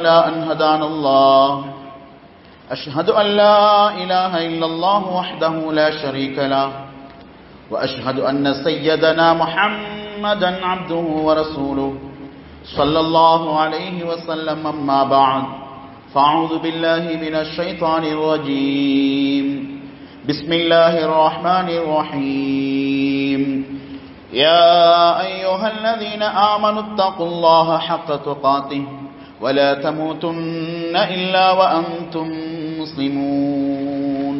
أن هدانا الله أشهد أن لا إله إلا الله وحده لا شريك له وأشهد أن سيدنا محمدا عبده ورسوله صلى الله عليه وسلم أما بعد فأعوذ بالله من الشيطان الرجيم بسم الله الرحمن الرحيم يا أيها الذين آمنوا اتقوا الله حق تقاته ولا تموتن إلا وأنتم مسلمون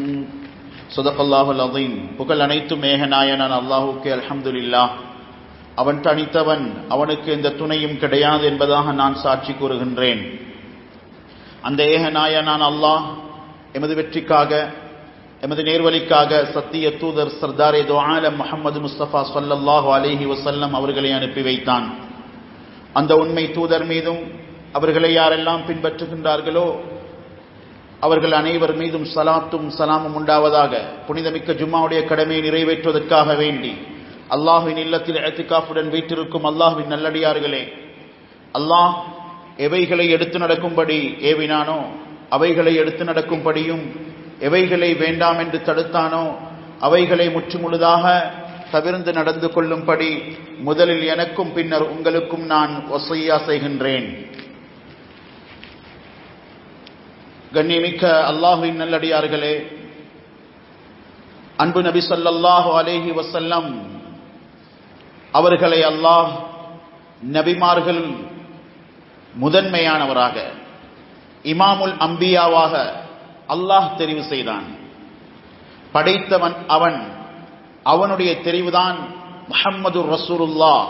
صدق الله العظيم. புகழ் அனைத்தும் ஏகநாயனான அல்லாஹ்வுக்கே அல்ஹம்துலில்லாஹ். அவன் தனித்தவன், அவனுக்கு எந்த துணையும் கிடையாது என்பதாக நான் சாட்சி கூறுகின்றேன். அந்த ஏகநாயனான அல்லாஹ் எமது வெற்றிக்காக, எமது நேர்வழிக்காக சத்திய தூதர் சர்தாரே தோ ஆலம் முஹம்மது முஸ்தபா ஸல்லல்லாஹு அலைஹி வஸல்லம் அவர்களை அனுப்பி வைத்தான். அந்த உண்மை தூதர் மீதும் அவர்களை யாரெல்லாம் பின்பற்றுகின்றார்களோ அவர்கள் அனைவர் மீதும் சலாத்தும் சலாமும் உண்டாவதாக. புனிதமிக்க ஜும்மாவுடைய கடமையை நிறைவேற்றுவதற்காக வேண்டி அல்லாஹ்வின் இல்லத்தில் இஅ்திகாஃபுடன் வீற்றிருக்கும் அல்லாஹ்வின் நல்லடியார்களே, அல்லாஹ் எவைகளை எடுத்து நடக்கும்படி ஏவினானோ அவைகளை எடுத்து நடக்கும்படியும், எவைகளை வேண்டாம் என்று தடுத்தானோ அவைகளை முற்றுமுழுதாக தவிர்ந்து நடந்து கொள்ளும்படி முதலில் எனக்கும் பின்னர் உங்களுக்கும் நான் வஸியா செய்கின்றேன். கண்ணியமிக்க அல்லாஹ்வின் நல்லடியார்களே, அன்பு நபி ஸல்லல்லாஹு அலைஹி வஸல்லம் அவர்களை அல்லாஹ் நபிமார்கள் முதன்மையானவராக, இமாமுல் அம்பியாவாக அல்லாஹ் தெரிவு செய்தான். படைத்தவன் அவன், அவனுடைய தெரிவுதான் முஹம்மது ரசூலுல்லாஹ்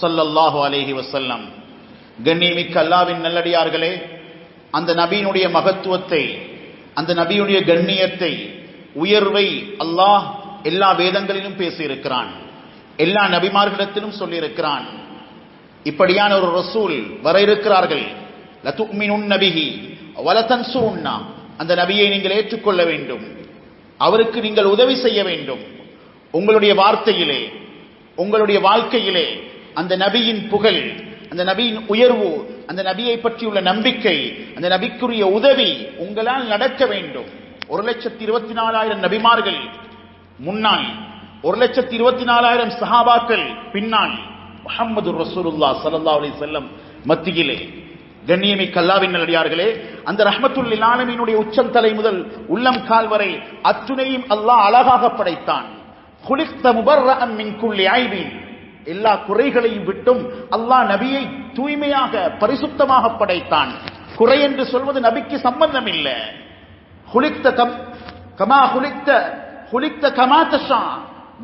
ஸல்லல்லாஹு அலைஹி வஸல்லம். கண்ணியமிக்க அல்லாஹ்வின் நல்லடியார்களே, அந்த நபியினுடைய மகத்துவத்தை, அந்த நபியுடைய கண்ணியத்தை, உயர்வை அல்லாஹ் எல்லா வேதங்களிலும் பேசியிருக்கிறான், எல்லா நபிமார்களிடத்திலும் சொல்லியிருக்கிறான். இப்படியான ஒரு ரசூல் வர இருக்கிறார்கள். லதுமினுன்ன பிஹி வலதன்சுருன்னா, அந்த நபியை நீங்கள் ஏற்றுக்கொள்ள வேண்டும், அவருக்கு நீங்கள் உதவி செய்ய வேண்டும். உங்களுடைய வார்த்தையிலே, உங்களுடைய வாழ்க்கையிலே அந்த நபியின் புகழ், அந்த நபியின் உயர்வு, அந்த நபியை பற்றியுள்ள நம்பிக்கை, அந்த நபிக்குரிய உதவி உங்களால் நடக்க வேண்டும். 1,24,000 நபிமார்கள் முன்னால், 1,24,000 சஹாபாக்கள் பின்னால், முஹம்மது ரசூலுல்லாஹ் ஸல்லல்லாஹு அலைஹி வஸல்லம் மத்தியிலே. கண்ணியமிக்க அல்லாஹ்வின் நல்லடியார்களே, அந்த ரஹ்மத்துல் லில் ஆலமீனுடைய உச்சம் தலை முதல் உள்ளம் கால் வரை அத்துணையும் அல்லாஹ் அழகாக படைத்தான். குலிக்த முபர்ரஅன் மின் குல்லி ஐபின், எல்லா குறைகளையும் விட்டும் அல்லாஹ் நபியை தூய்மையாக பரிசுத்தமாக படைத்தான். குறை என்று சொல்வது நபிக்கு சம்பந்தம் இல்லை.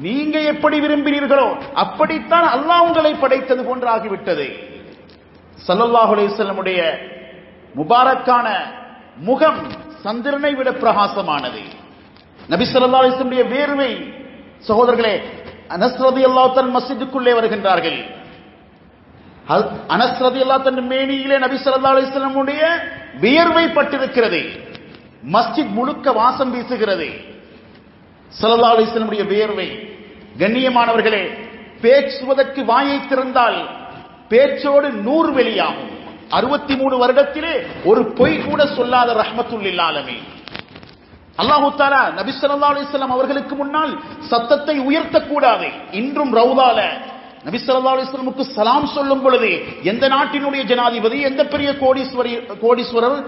நீங்க எப்படி விரும்பினீர்களோ அப்படித்தான் அல்லாஹ் உங்களை படைத்தது போன்று ஆகிவிட்டது. ஸல்லல்லாஹு அலைஹி வஸல்லமுடைய முபாரக்கான முகம் சந்திரனை விட பிரகாசமானது. நபி ஸல்லல்லாஹு அலைஹி வஸல்லுடைய வேர்வை, சகோதரர்களே, அனஸ் ரலியல்லாஹு தஆலா மஸ்ஜிதுக்குள்ளே வருகின்றார்கள். அனஸ் ரலியல்லாஹு தஆலா மேனியிலே நபி ஸல்லல்லாஹு அலைஹி வஸல்லமுடைய வியர்வை பட்டிருக்கிறது. மஸ்ஜித் முழுக்க வாசம் வீசுகிறது. ஸல்லல்லாஹு அலைஹி வஸல்லமுடைய வியர்வை. கண்ணியமானவர்களே, பேசுவதற்கு வாயை திறந்தால் பேச்சோடு 100 வெளியாகும். 63 வருடத்திலே ஒரு பொய் கூட சொல்லாத ரஹ்மத்துல் லில் ஆலமீன் அல்லாஹ் தஆலா நபி ஸல்லல்லாஹு அலைஹி வஸல்லம் அவர்களுக்கு முன்னால் சத்தத்தை உயர்த்தக்கூடாது. இன்றும் ரவுதால நபி ஸல்லல்லாஹு அலைஹி வஸல்லமுக்கு சலாம் சொல்லும் பொழுது எந்த நாட்டினுடைய ஜனாதிபதி, எந்த பெரிய கோடீஸ்வரர்,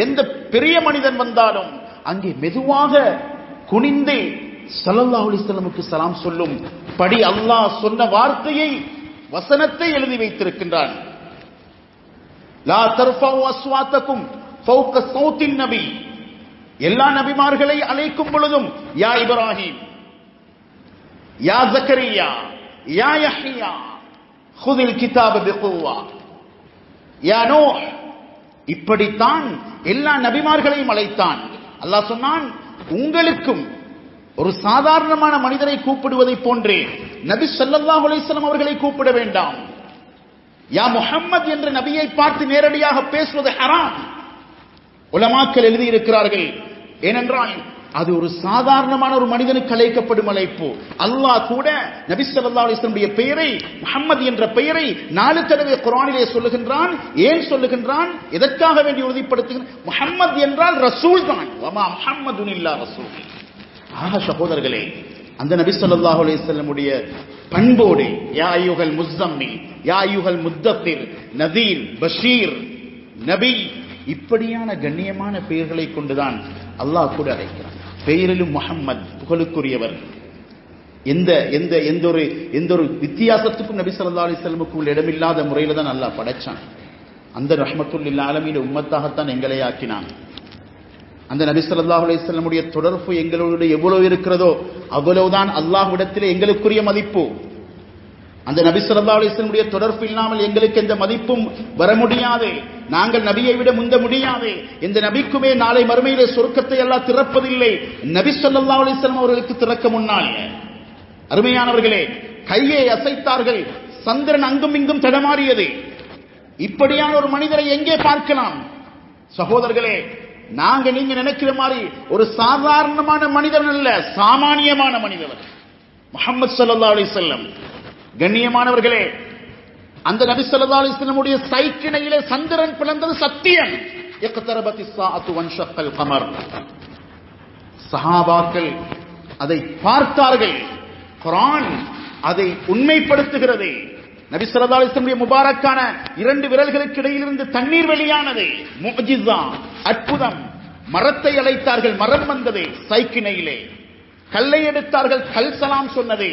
எந்த பெரிய மனிதன் வந்தாலும் அங்கே மெதுவாக குனிந்து ஸல்லல்லாஹு அலைஹி வஸல்லமுக்கு சலாம் சொல்லும் படி அல்லாஹ் சொன்ன வார்த்தையை, வசனத்தை எழுதி வைத்திருக்கின்றான். லா தர்ஃபஉ அஸ்வாத்தகும் ஃபௌக ஸௌத்தின் நபி, எல்லா நபிமார்களை அழைக்கும் பொழுதும் யா இப்ராஹிம், யா ஜக்கரியா, யா யஹ்யா, ஹுதில் கிதாப பிகுவா, யா நூஹ், இப்படித்தான் எல்லா நபிமார்களையும் அழைத்தான். அல்லாஹ் சொன்னான், உங்களுக்கும் ஒரு சாதாரணமான மனிதரை கூப்பிடுவதை போன்றே நபி ஸல்லல்லாஹு அலைஹி வஸல்லம் அவர்களை கூப்பிட வேண்டாம். யா முஹம்மத் என்ற நபியை பார்த்து நேரடியாக பேசுவது ஹராம். உலமாக்கள் எழுதியிருக்கிறார்கள். ஏனென்றால் அது ஒரு சாதாரணமான ஒரு மனிதனுக்கு அழைக்கப்படும் அழைப்பு. அல்லாஹ் கூட நபி ஸல்லல்லாஹு அலைஹி வஸல்லம் பெயரை, முஹம்மது என்ற பெயரை 4 தடவை குர்ஆனிலே சொல்லுகின்றான். ஏன் சொல்லுகின்றான்? எதற்காக வேண்டி உறுதிப்படுத்துகிறான்? முஹம்மது என்றால் ரசூல் தான். வமா முஹம்மதுன் இல்லா ரசூல். ஆக சகோதரர்களே, அந்த நபி ஸல்லல்லாஹு அலைஹி வஸல்லமுடைய பண்போடு யா அய்யுஹல் முஸம்மில், யா அய்யுஹல் முத்தத்திர், நதீர், பஷீர், நபி, இப்படியான கண்ணியமான பெயர்களை கொண்டுதான் அல்லாஹ் கூட அழைக்கிறான். பெயரிலும் முஹம்மத், புகழுக்குரியவர். எந்த ஒரு வித்தியாசத்துக்கும் நபி ஸல்லல்லாஹு அலைஹி வஸல்லமுக்கு இடமில்லாத முறையில தான் அல்லாஹ் படைச்சான். அந்த ரஹ்மத்துல் லில் ஆலமீன் உம்மத்தாகத்தான் எங்களை ஆக்கினான். அந்த நபி ஸல்லல்லாஹு அலைஹி வஸல்லமுடைய தொடர்பு எங்களோடு எவ்வளவு இருக்கிறதோ அவ்வளவுதான் அல்லாஹ்விடத்திலே எங்களுக்குரிய மதிப்பு. அந்த நபி ஸல்லல்லாஹு அலைஹி வஸல்லமுடைய தொடர்பு இல்லாமல் எங்களுக்கு எந்த மதிப்பும் வர முடியாது. நாங்கள் நபியை விட முந்த முடியாது. இந்த நபிக்குமே நாளை மறுமையிலே சொர்க்கத்தை எல்லாம் திறப்பதில்லை. நபி ஸல்லல்லாஹு அலைஹி வஸல்லம் அவர்களுக்கு திறக்க முன்னால் அருமையானவர்களே, கையை அசைத்தார்கள், சந்திரன் அங்கும் இங்கும் தடமாறியது. இப்படியான ஒரு மனிதரை எங்கே பார்க்கலாம்? சகோதரர்களே, நாங்க நீங்க நினைக்கிற மாதிரி ஒரு சாதாரணமான மனிதன் அல்ல, சாமானியமான மனிதர் முஹம்மது ஸல்லல்லாஹு அலைஹி வஸல்லம். கண்ணியமானவர்களே, அந்த நபி ஸல்லல்லாஹு அலைஹி வஸல்லமுடைய சைக்கிணையிலே சந்திரன் பிளந்தது சத்தியம். இக்தரபத்திஸ் ஸாஅத்து வன்ஷக்கல் கமர். சஹாபாக்கள் அதை பார்த்தார்கள். குர்ஆன் அதை உண்மைப்படுத்துகிறது. நபி ஸல்லல்லாஹு அலைஹி வஸல்லம் முபாரக்கான 2 விரல்களுக்கு இடையிலிருந்து தண்ணீர் வெளியானது. முஅ்ஜிஸா, அற்புதம். மரத்தை அழைத்தார்கள், மரம் வந்தது சைக்கிணையிலே. கல்லை எடுத்தார்கள், கல் சலாம் சொன்னது.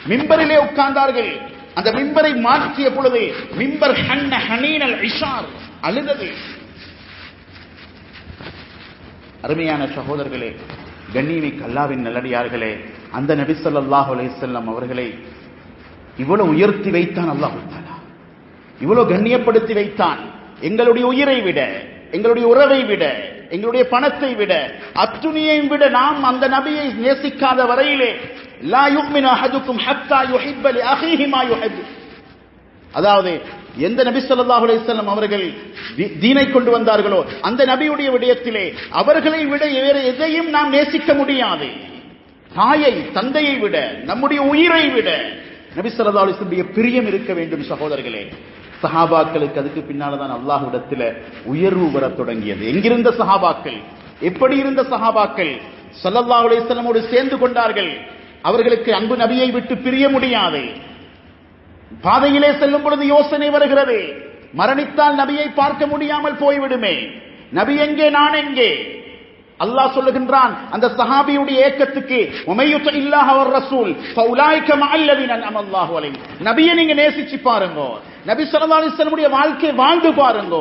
மிம்பரிலே உட்கார்ந்தார்கள், அந்த மிம்பரை மாற்றிய பொழுது மிம்பர் ஹனீனல் இஷார், அழுதது. அருமையான சகோதரர்களே, கண்ணியமிக்க அல்லாஹ்வின் நல்லடியார்களே, அந்த நபி ஸல்லல்லாஹு அலைஹி வஸல்லம் அவர்களை இவ்வளவு உயர்த்தி வைத்தான் அல்லாஹ் தஆலா, இவ்வளவு கண்ணியப்படுத்தி வைத்தான். எங்களுடைய உயிரை விட, எங்களுடைய உறவை விட, எங்களுடைய பணத்தை விட, அத்துணியை விட நாம் அந்த நபியை நேசிக்காத வரையிலே லா யுமினு அஹதுக்கும் ஹத்தா யுஹிப்ப லி அஹீஹி மா யுஹிப். அதாவது எந்த நபி ஸல்லல்லாஹு அலைஹி வஸல்லம் அவர்கள் தீனை கொண்டு வந்தார்களோ அந்த நபியுடைய விடயத்திலே அவர்களை விட வேறு எதையும் நாம் நேசிக்க முடியாது. தாயை, தந்தையை விட, நம்முடைய உயிரை விட நபி ஸல்லல்லாஹு அலைஹி வஸல்லம் பிரியம் இருக்க வேண்டும். சகோதரர்களே, சஹாபாக்களுக்கு அதுக்கு பின்னால்தான் அல்லாஹ்விடத்தில் உயர்வு வர தொடங்கியது. எங்கிருந்த சஹாபாக்கள், எப்படி இருந்த சஹாபாக்கள் ஸல்லல்லாஹு அலைஹி வஸல்லமோடு சேர்ந்து கொண்டார்கள். அவர்களுக்கு அன்பு நபியை விட்டு பிரிய முடியாது. பாதையிலே செல்லும் பொழுது யோசனை வருகிறது, மரணித்தால் நபியை பார்க்க முடியாமல் போய்விடுமே, நபி எங்கே, நான் எங்கே? அல்லாஹ் சொல்லுகின்றான் அந்த சஹாபியுடைய ஏக்கத்துக்கு, உமையுத இல்லாஹ வர் ரசூல் ஃபௌலாயிக மஅல்லதீன அன்அமல்லாஹு அலைஹிம். நபியை நீங்க நேசிச்சு பாருங்க, நபி ஸல்லல்லாஹு அலைஹி வஸல்லம் வாழ்க்கை வாழ்ந்து பாருங்க,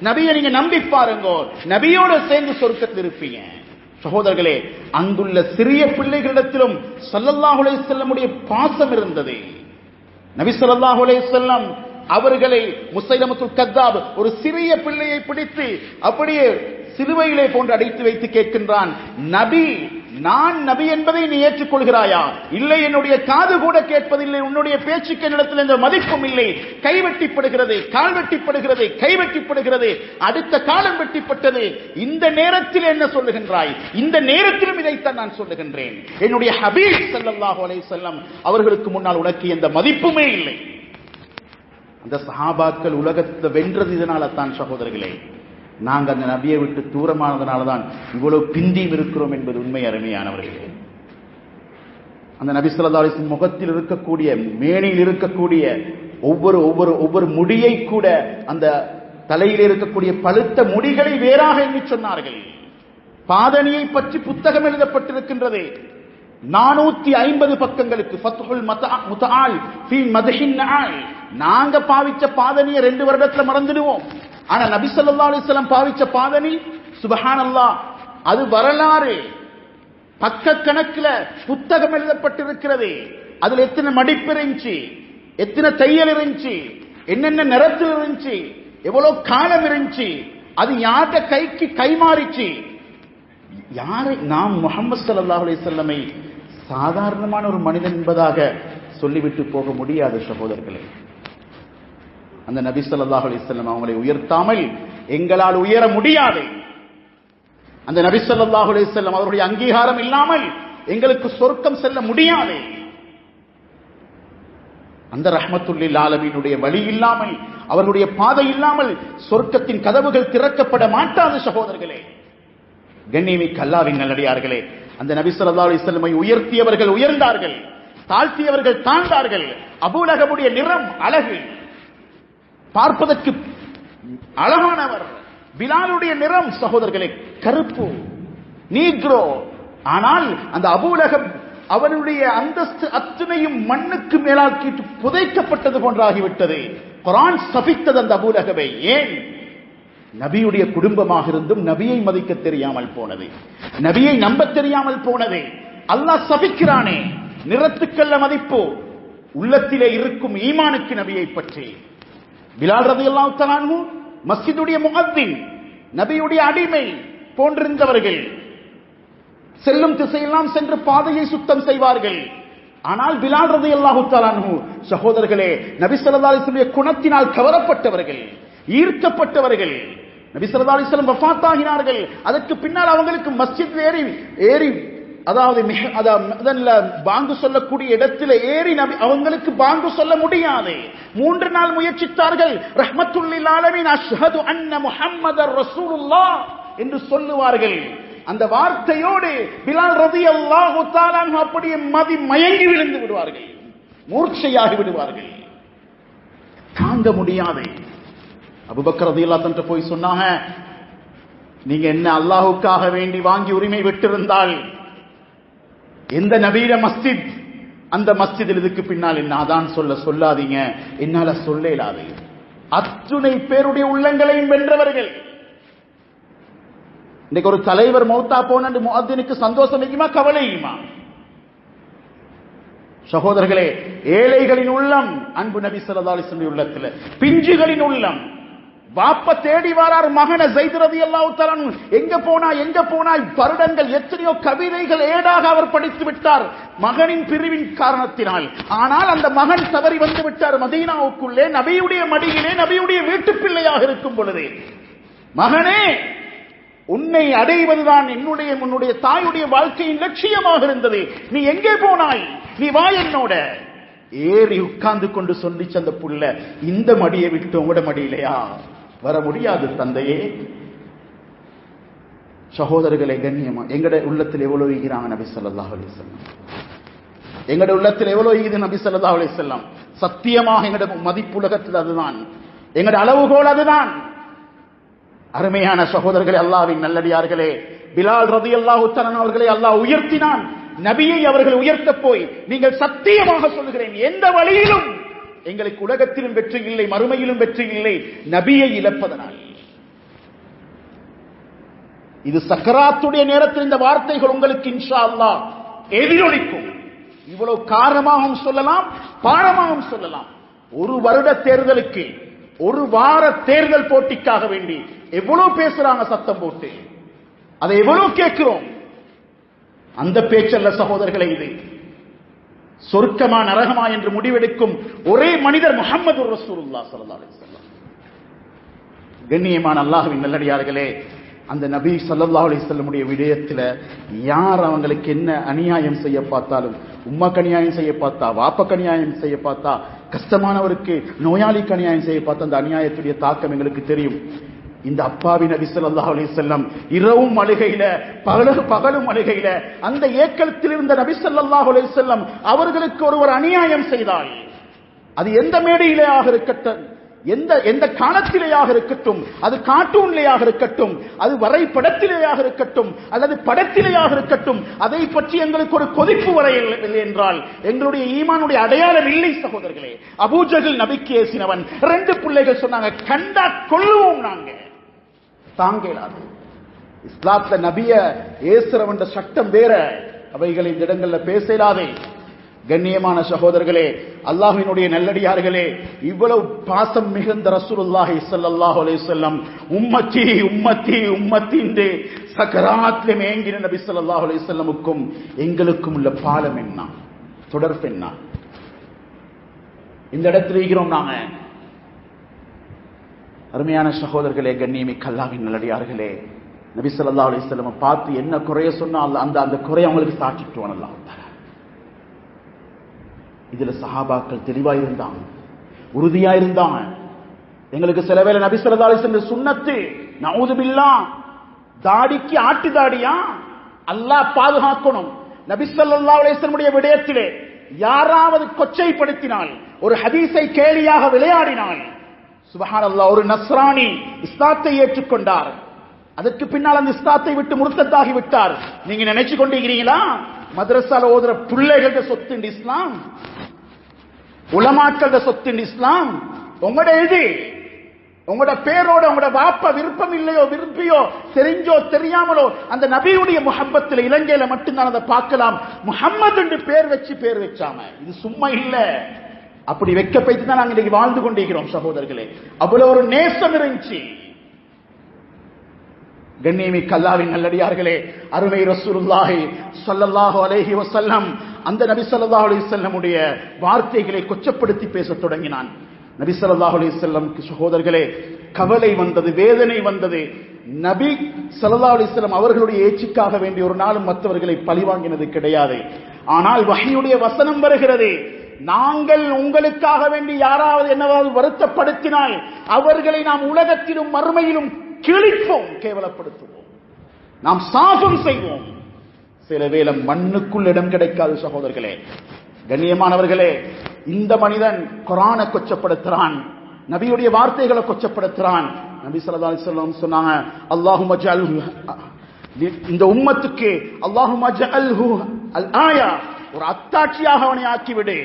நபியை நீங்க நம்பி பாருங்க, நபியோட சேர்ந்து சொர்க்கத்தில் இருப்பீங்க. சகோதரர்களே, அங்குள்ள சிறிய பிள்ளைகளிடத்திலும் ஸல்லல்லாஹு அலைஹி வஸல்லமுடைய பாசம் இருந்தது. நபி ஸல்லல்லாஹு அலைஹி வஸல்லம் அவர்களை முஸைலமத்துல் கத்தாப் ஒரு சிறிய பிள்ளையை பிடித்து அப்படியே சிலுவையிலே போன்று அடைத்து வைத்து கேட்கின்றான், நபி, நான் நபி என்பதை நீ ஏற்றுக்கொள்கிறாயா? இல்லை, என்னுடைய காது கூட கேட்பதில்லை, உன்னுடைய பேச்சுக்கு என்னிடத்தில் எந்த மதிப்பும் இல்லை. கைவெட்டிப்படுகிறது, கால் வெட்டிப்படுகிறது, கைவெட்டிப்படுகிறது, அடுத்த காலம் வெட்டிப்பட்டது. இந்த நேரத்தில் என்ன சொல்லுகின்றாய்? இந்த நேரத்திலும் இதைத்தான் நான் சொல்லுகின்றேன். என்னுடைய ஹபீப் ஸல்லல்லாஹு அலைஹி வஸல்லம் அவர்களுக்கு முன்னால் உனக்கு எந்த மதிப்புமே இல்லை. அந்த சஹாபாக்கள் உலகத்தை வென்றது இதனால தான் சகோதரர்களே. நாங்கள் அந்த நபியை விட்டு தூரமானதனால தான் இவ்வளவு பிந்தியும் இருக்கிறோம் என்பது உண்மை. அருமையானவர்களே, அந்த நபி ஸல்லல்லாஹு அலைஹி வஸல்லம் முகத்தில் இருக்கக்கூடிய, மேனியில் இருக்கக்கூடிய ஒவ்வொரு முடியை கூட, அந்த தலையில் இருக்கக்கூடிய பழுத்த முடிகளை வேறாக எண்ணி சொன்னார்கள். பாதணியை பற்றி புத்தகம் எழுதப்பட்டிருக்கின்றது 450 பக்கங்களுக்கு. ஃபத்ஹுல் முத்தஆல் ஃபீ மத்ஹின் நஆல். நாங்க பாவிச்ச பாதணியை 2 வருடத்துல மறந்துடுவோம். ஆனா நபி ஸல்லல்லாஹு அலைஹி வஸல்லம் பாவிச்ச பாதணி, சுப்ஹானல்லாஹ், அது வரலாறு. பக்கக்கணக்கில் புத்தகம் எழுதப்பட்டிருக்கிறது. அதுல எத்தனை மடிப்பு இருந்துச்சு, எத்தனை தையல் இருந்துச்சு, என்னென்ன நிறத்தில் இருந்துச்சு, எவ்வளவு காலம் இருந்துச்சு, அது யார்ட கைக்கு கைமாறிச்சு. யாரை நாம் முஹம்மது ஸல்லல்லாஹு அலைஹி வஸல்லமை சாதாரணமான ஒரு மனிதன் என்பதாக சொல்லிவிட்டு போக முடியாது சகோதரர்களே. அந்த நபி ஸல்லல்லாஹு அலைஹி வஸல்லம் அவங்களை உயர்த்தாமல் எங்களால் உயர முடியாது. அந்த நபி ஸல்லல்லாஹு அலைஹி வஸல்லம் அவருடைய அங்கீகாரம் இல்லாமல் எங்களுக்கு சொர்க்கம் செல்ல முடியாது. அந்த ரஹ்மத்துல் லில் ஆலமீனுடைய வழி இல்லாமல், அவருடைய பாதை இல்லாமல் சொர்க்கத்தின் கதவுகள் திறக்கப்பட மாட்டாது. சகோதரர்களே, கண்ணியமிக்க அல்லாஹ்வின் நல்லடியார்களே, அந்த நபி ஸல்லல்லாஹு அலைஹி வஸல்லம் உயர்த்தியவர்கள் உயர்ந்தார்கள், தாழ்த்தியவர்கள் தாழ்ந்தார்கள். அபூ லஹபுடைய நிறம் அழகு, பார்ப்பதற்கு அழகானவர். பிலாலுடைய நிறம் சகோதரர்களே கருப்பு, நீக்ரோ. ஆனால் அந்த அபூ லஹப் அவனுடைய அந்தஸ்து அத்தனையும் மண்ணுக்கு மேலாக்கி புதைக்கப்பட்டது போன்றாகிவிட்டது. குர்ஆன் சபித்தது அந்த அபூ லஹபை. ஏன்? நபியுடைய குடும்பமாக இருந்தும் நபியை மதிக்க தெரியாமல் போனது, நபியை நம்ப தெரியாமல் போனது. அல்லாஹ் சபிக்கிறானே, நிறத்துக்கல்ல மதிப்பு, உள்ளத்திலே இருக்கும் ஈமானுக்கு நபியை பற்றி. பிலால் ரலியல்லாஹு தஆலா அன்ஹு மஸ்ஜிதுடைய முஅத்தின், நபியுடைய அடிமை போன்றிருந்தவர்கள். செல்லும் திசையெல்லாம் சென்று பாதையை சுத்தம் செய்வார்கள். ஆனால் பிலால் ரலியல்லாஹு தஆலா அன்ஹு சகோதரர்களே நபி ஸல்லல்லாஹு அலைஹி வஸல்லம் குணத்தினால் கவரப்பட்டவர்கள், ஈர்க்கப்பட்டவர்கள். நபி ஸல்லல்லாஹு அலைஹி வஸல்லம் வஃபாத் ஆகினார்கள். அதற்கு பின்னால் அவங்களுக்கு மஸ்ஜித் ஏறி அதாவது பாங்கு சொல்லக்கூடிய இடத்தில் ஏறி அவங்களுக்கு பாங்கு சொல்ல முடியாது. 3 நாள் முயற்சித்தார்கள். ரஹ்மத்துல் லில் ஆலமீன் அஷ்ஹது அன்ன முஹம்மதர் ரசூலுல்லாஹ் என்று சொல்லுவார்கள். அந்த வார்த்தையோடு பிலால் ரலியல்லாஹு தஆலா அன்ஹு அப்படியே மயங்கி விழுந்து விடுவார்கள், மூர்ச்சையாகி விடுவார்கள். தாங்க முடியாது. அபூபக்கர் ரலியல்லாஹு அன்ஹு போய் சொன்னாங்க, நீங்க என்ன அல்லாஹ்வுக்காக வேண்டி வாங்கி உரிமை விட்டிருந்தால் எந்த நபியில மஸ்ஜித், அந்த மஸ்ஜிதில் இதுக்கு பின்னால் என்ன அதான் சொல்லாதீங்க, என்னால சொல்ல இயலாது. அத்துணை பேருடைய உள்ளங்களையும் வென்றவர்கள். இன்னைக்கு ஒரு தலைவர் மௌத்தா போன முஅத்தினுக்கு சந்தோஷம் வைக்குமா, கவலையுமா? சகோதரர்களே, ஏழைகளின் உள்ளம் அன்பு நபி ஸல்லல்லாஹு அலைஹி வஸல்லம் உள்ளத்துல, பிஞ்சுகளின் உள்ளம். வாப்ப தேடி வரார் மகனை ஸைத் ரலியல்லாஹு தஆலா அன்ஹு. எங்க போனாய் வருடங்கள், எத்தனையோ கவிதைகள் ஏடாக அவர் படித்து விட்டார் மகனின் பிரிவின் காரணத்தினால். ஆனால் அந்த மகன் தவறி வந்து விட்டார் மதீனாவுக்குள்ளே, நபியுடைய மடியிலே, நபியுடைய வீட்டு பிள்ளையாக இருக்கும் பொழுது. மகனே, உன்னை அடைவதுதான் உன்னுடைய தாயுடைய வாழ்க்கையின் லட்சியமாக இருந்தது. நீ எங்கே போனாய்? நீ வா என்னோட. ஏறி உட்கார்ந்து கொண்டு சொல்லிச்சு அந்த புள்ள, இந்த மடியை விட்டு உங்களோட மடியிலையா வர முடியாது தந்தையே. சகோதரர்களை கண்ணியமா, எங்கட உள்ளத்தில் எவ்வளவு ஈகிறாங்க நபி ஸல்லல்லாஹு அலைஹி வஸல்லம். எங்கட உள்ளத்தில் எவ்வளவு ஈகுது நபி ஸல்லல்லாஹு அலைஹி வஸல்லம். சத்தியமாக எங்கட மதிப்புலகத்தில் அதுதான், எங்கட அளவுகோல் அதுதான். அருமையான சகோதரர்களே, அல்லாஹ்வின் நல்லடியார்களே, பிலால் ரலியல்லாஹு தஆலா அவர்களை அல்லாஹ் உயர்த்தினான். நபியை அவர்கள் உயர்த்த போய், நீங்கள் சத்தியமாக சொல்லுகிறேன், எந்த வழியிலும் எங்களுக்கு உலகத்திலும் வெற்றி இல்லை, மறுமையிலும் வெற்றி இல்லை, நபியை இழப்பதனால். இது சக்கராத்துடைய நேரத்தில் இந்த வார்த்தைகள் உங்களுக்கு இன்ஷா அல்லாஹ் எதிரொலிக்கும். இவ்வளவு காரணமாகவும் சொல்லலாம், பாரமாகவும் சொல்லலாம். ஒரு வருட தேர்தலுக்கு, ஒரு வார தேர்தல் போட்டிக்காக வேண்டி எவ்வளவு பேசுறாங்க சத்தம் போட்டு, அதை எவ்வளவு கேட்கிறோம். அந்த பேச்சல்ல சகோதரர்களை, இது சொர்க்கமா நரகமா என்று முடிவெடுக்கும் ஒரே மனிதர் முஹம்மது ரசூலுல்லாஹ் ஸல்லல்லாஹு அலைஹி வஸல்லம். கண்ணியமான அல்லாஹ்வின் நல்லடியார்களே, அந்த நபி ஸல்லல்லாஹு அலைஹி வஸல்லம் உடைய விடயத்துல யார் அவங்களுக்கு என்ன அநியாயம் செய்ய பார்த்தாலும், உம்மாக்கு அநியாயம் செய்ய பார்த்தா, வாப்பக்கு அநியாயம் செய்ய பார்த்தா, கஷ்டமானவருக்கு நோயாளிக்கு அநியாயம் செய்ய பார்த்தா, அந்த அநியாயத்துடைய தாக்கம் எங்களுக்கு தெரியும். இந்த அப்பாவி நபி ஸல்லல்லாஹு அலைஹி வஸல்லம் இரவும் அழுகையில, பகலும் அழுகையில, அந்த ஏக்கத்தில் இருந்த நபி ஸல்லல்லாஹு அலைஹி வஸல்லம் அவர்களுக்கு ஒருவர் அநியாயம் செய்தால், அது எந்த மேடையிலேயாக இருக்கட்டும், எந்த காலத்திலேயாக இருக்கட்டும், அது கார்ட்டூன்லேயாக இருக்கட்டும், அது வரைபடத்திலேயாக இருக்கட்டும், அல்லது படத்திலேயாக இருக்கட்டும், அதை பற்றி எங்களுக்கு ஒரு கொதிப்பு வரையில்லை என்றால் எங்களுடைய ஈமானுடைய அடையாளம் இல்லை சகோதரர்களே. அபூஜஹல் நபிக்கு ஏசினவன், 2 பிள்ளைகள் சொன்னாங்க, கண்டா கொல்லுவோம் நாங்க, தாங்கலாது. இஸ்லாத்துல நபிய ஏசுறவன் சட்டம் வேற, அவைகளை இந்த இடங்கள்ல பேசலாதே. கண்ணியமான சகோதரர்களே, அல்லாஹ்வினுடைய நல்லடியார்களே, இவ்வளவு பாசம் மிகுந்த ரசூலுல்லாஹி ஸல்லல்லாஹு அலைஹி வஸல்லம் உம்மத்தி உம்மத்தி உம்மத்தி என்று சக்கராத்திலே மேங்கின நபி ஸல்லல்லாஹு அலைஹி வஸல்லமுக்கும் எங்களுக்கும் உள்ள பாலம் என்ன, தொடர்பு என்ன? இந்த இடத்தில் இருக்கிறோம் நாங்க. அருமையான சகோதரர்களே, கண்ணியமிக்க அல்லாஹ்வின் நல்லடியார்களே, நபி ஸல்லல்லாஹு அலைஹி வஸல்லம் பார்த்து என்ன குறைய சொன்னா அந்த அந்த குறைய அவங்களுக்கு சாட்சிட்டுவான் அல்லாஹ் தஆலா. இதுல சஹாபாக்கள் தெளிவா இருந்தாங்க, உறுதியா இருந்தாங்க. எங்களுக்கு சில வேளை நபி ஸல்லல்லாஹு அலைஹி வஸல்லம் சுன்னத்து நஊது பில்லாஹ் தாடிக்கு ஆட்டு தாடியா அல்லாஹ் பாதுகாக்கணும். நபி ஸல்லல்லாஹு அலைஹி வஸல்லம் விடயத்திலே யாராவது கொச்சைப்படுத்தினால், ஒரு ஹதீஸை கேலியாக விளையாடினால், சுப்ஹானல்லாஹ், ஒரு நஸ்ரானி இஸ்லாத்தை ஏற்றுக்கொண்டார், அதற்கு பின்னால் அந்த இஸ்லாத்தை விட்டு முர்த்தத்தாகி விட்டார். நீங்க நினைச்சு கொண்டிருக்கிறீங்களா மதரசால ஓதுற பிள்ளைகளோட சொத்து இஸ்லாம், உலமாக்களோட சொத்து இஸ்லாம்? உங்களோட இது உங்களோட பேரோட உங்களோட வாப்ப விருப்பம் இல்லையோ விரும்பியோ தெரிஞ்சோ தெரியாமலோ அந்த நபியுடைய முஹப்பத்தில் இலங்கையில மட்டும்தான் அதை பார்க்கலாம். முஹம்மது என்று பேர் வச்சாம இது சும்மா இல்ல. அப்படி வைக்க போய்த்து தான் நாங்க இன்னைக்கு வாழ்ந்து கொண்டிருக்கிறோம் சகோதரர்களே. அவ்வளவு ஒரு நேசம் இருந்துச்சு. கண்ணியமிக்க அல்லாஹ்வின் நல்லடியார்களே, அருமை ரசூலுல்லாஹி ஸல்லல்லாஹு அலைஹி வஸல்லம் அந்த நபி ஸல்லல்லாஹு அலைஹி வஸல்லமுடைய வார்த்தைகளை கொச்சப்படுத்தி பேசத் தொடங்கினான். நபி ஸல்லல்லாஹு அலைஹி வஸல்லம் சகோதரர்களே கவலை வந்தது, வேதனை வந்தது. நபி ஸல்லல்லாஹு அலைஹி வஸல்லம் அவர்களுடைய ஏச்சிக்காக வேண்டிய ஒரு நாளும் மற்றவர்களை பழிவாங்கினது கிடையாது. ஆனால் வஹீயுடைய வசனம் வருகிறது, நாங்கள் உங்களுக்காக வேண்டி யாராவது என்னவாவது வருத்தப்படுத்தினால் அவர்களை நாம் உலகத்திலும் மறுமையிலும் கிழிப்போம், கேவலப்படுத்துவோம், நாம் சாபம் செய்வோம். சில வேளை மண்ணுக்குள் இடம் கிடைக்காது சகோதரர்களே. கண்ணியமானவர்களே, இந்த மனிதன் குர்ஆனை கொச்சப்படுத்துறான், நபியுடைய வார்த்தைகளை கொச்சப்படுத்துறான். நபி ஸல்லல்லாஹு அலைஹி வஸல்லம் சொன்னாங்க, அல்லாஹும்ம ஜஅல்ஹு, இந்த உம்மத்துக்கு அல்லாஹும்ம ஜஅல்ஹு அல் ஆயா, ஒரு அத்தாட்சியாக அவனை ஆக்கிவிடு.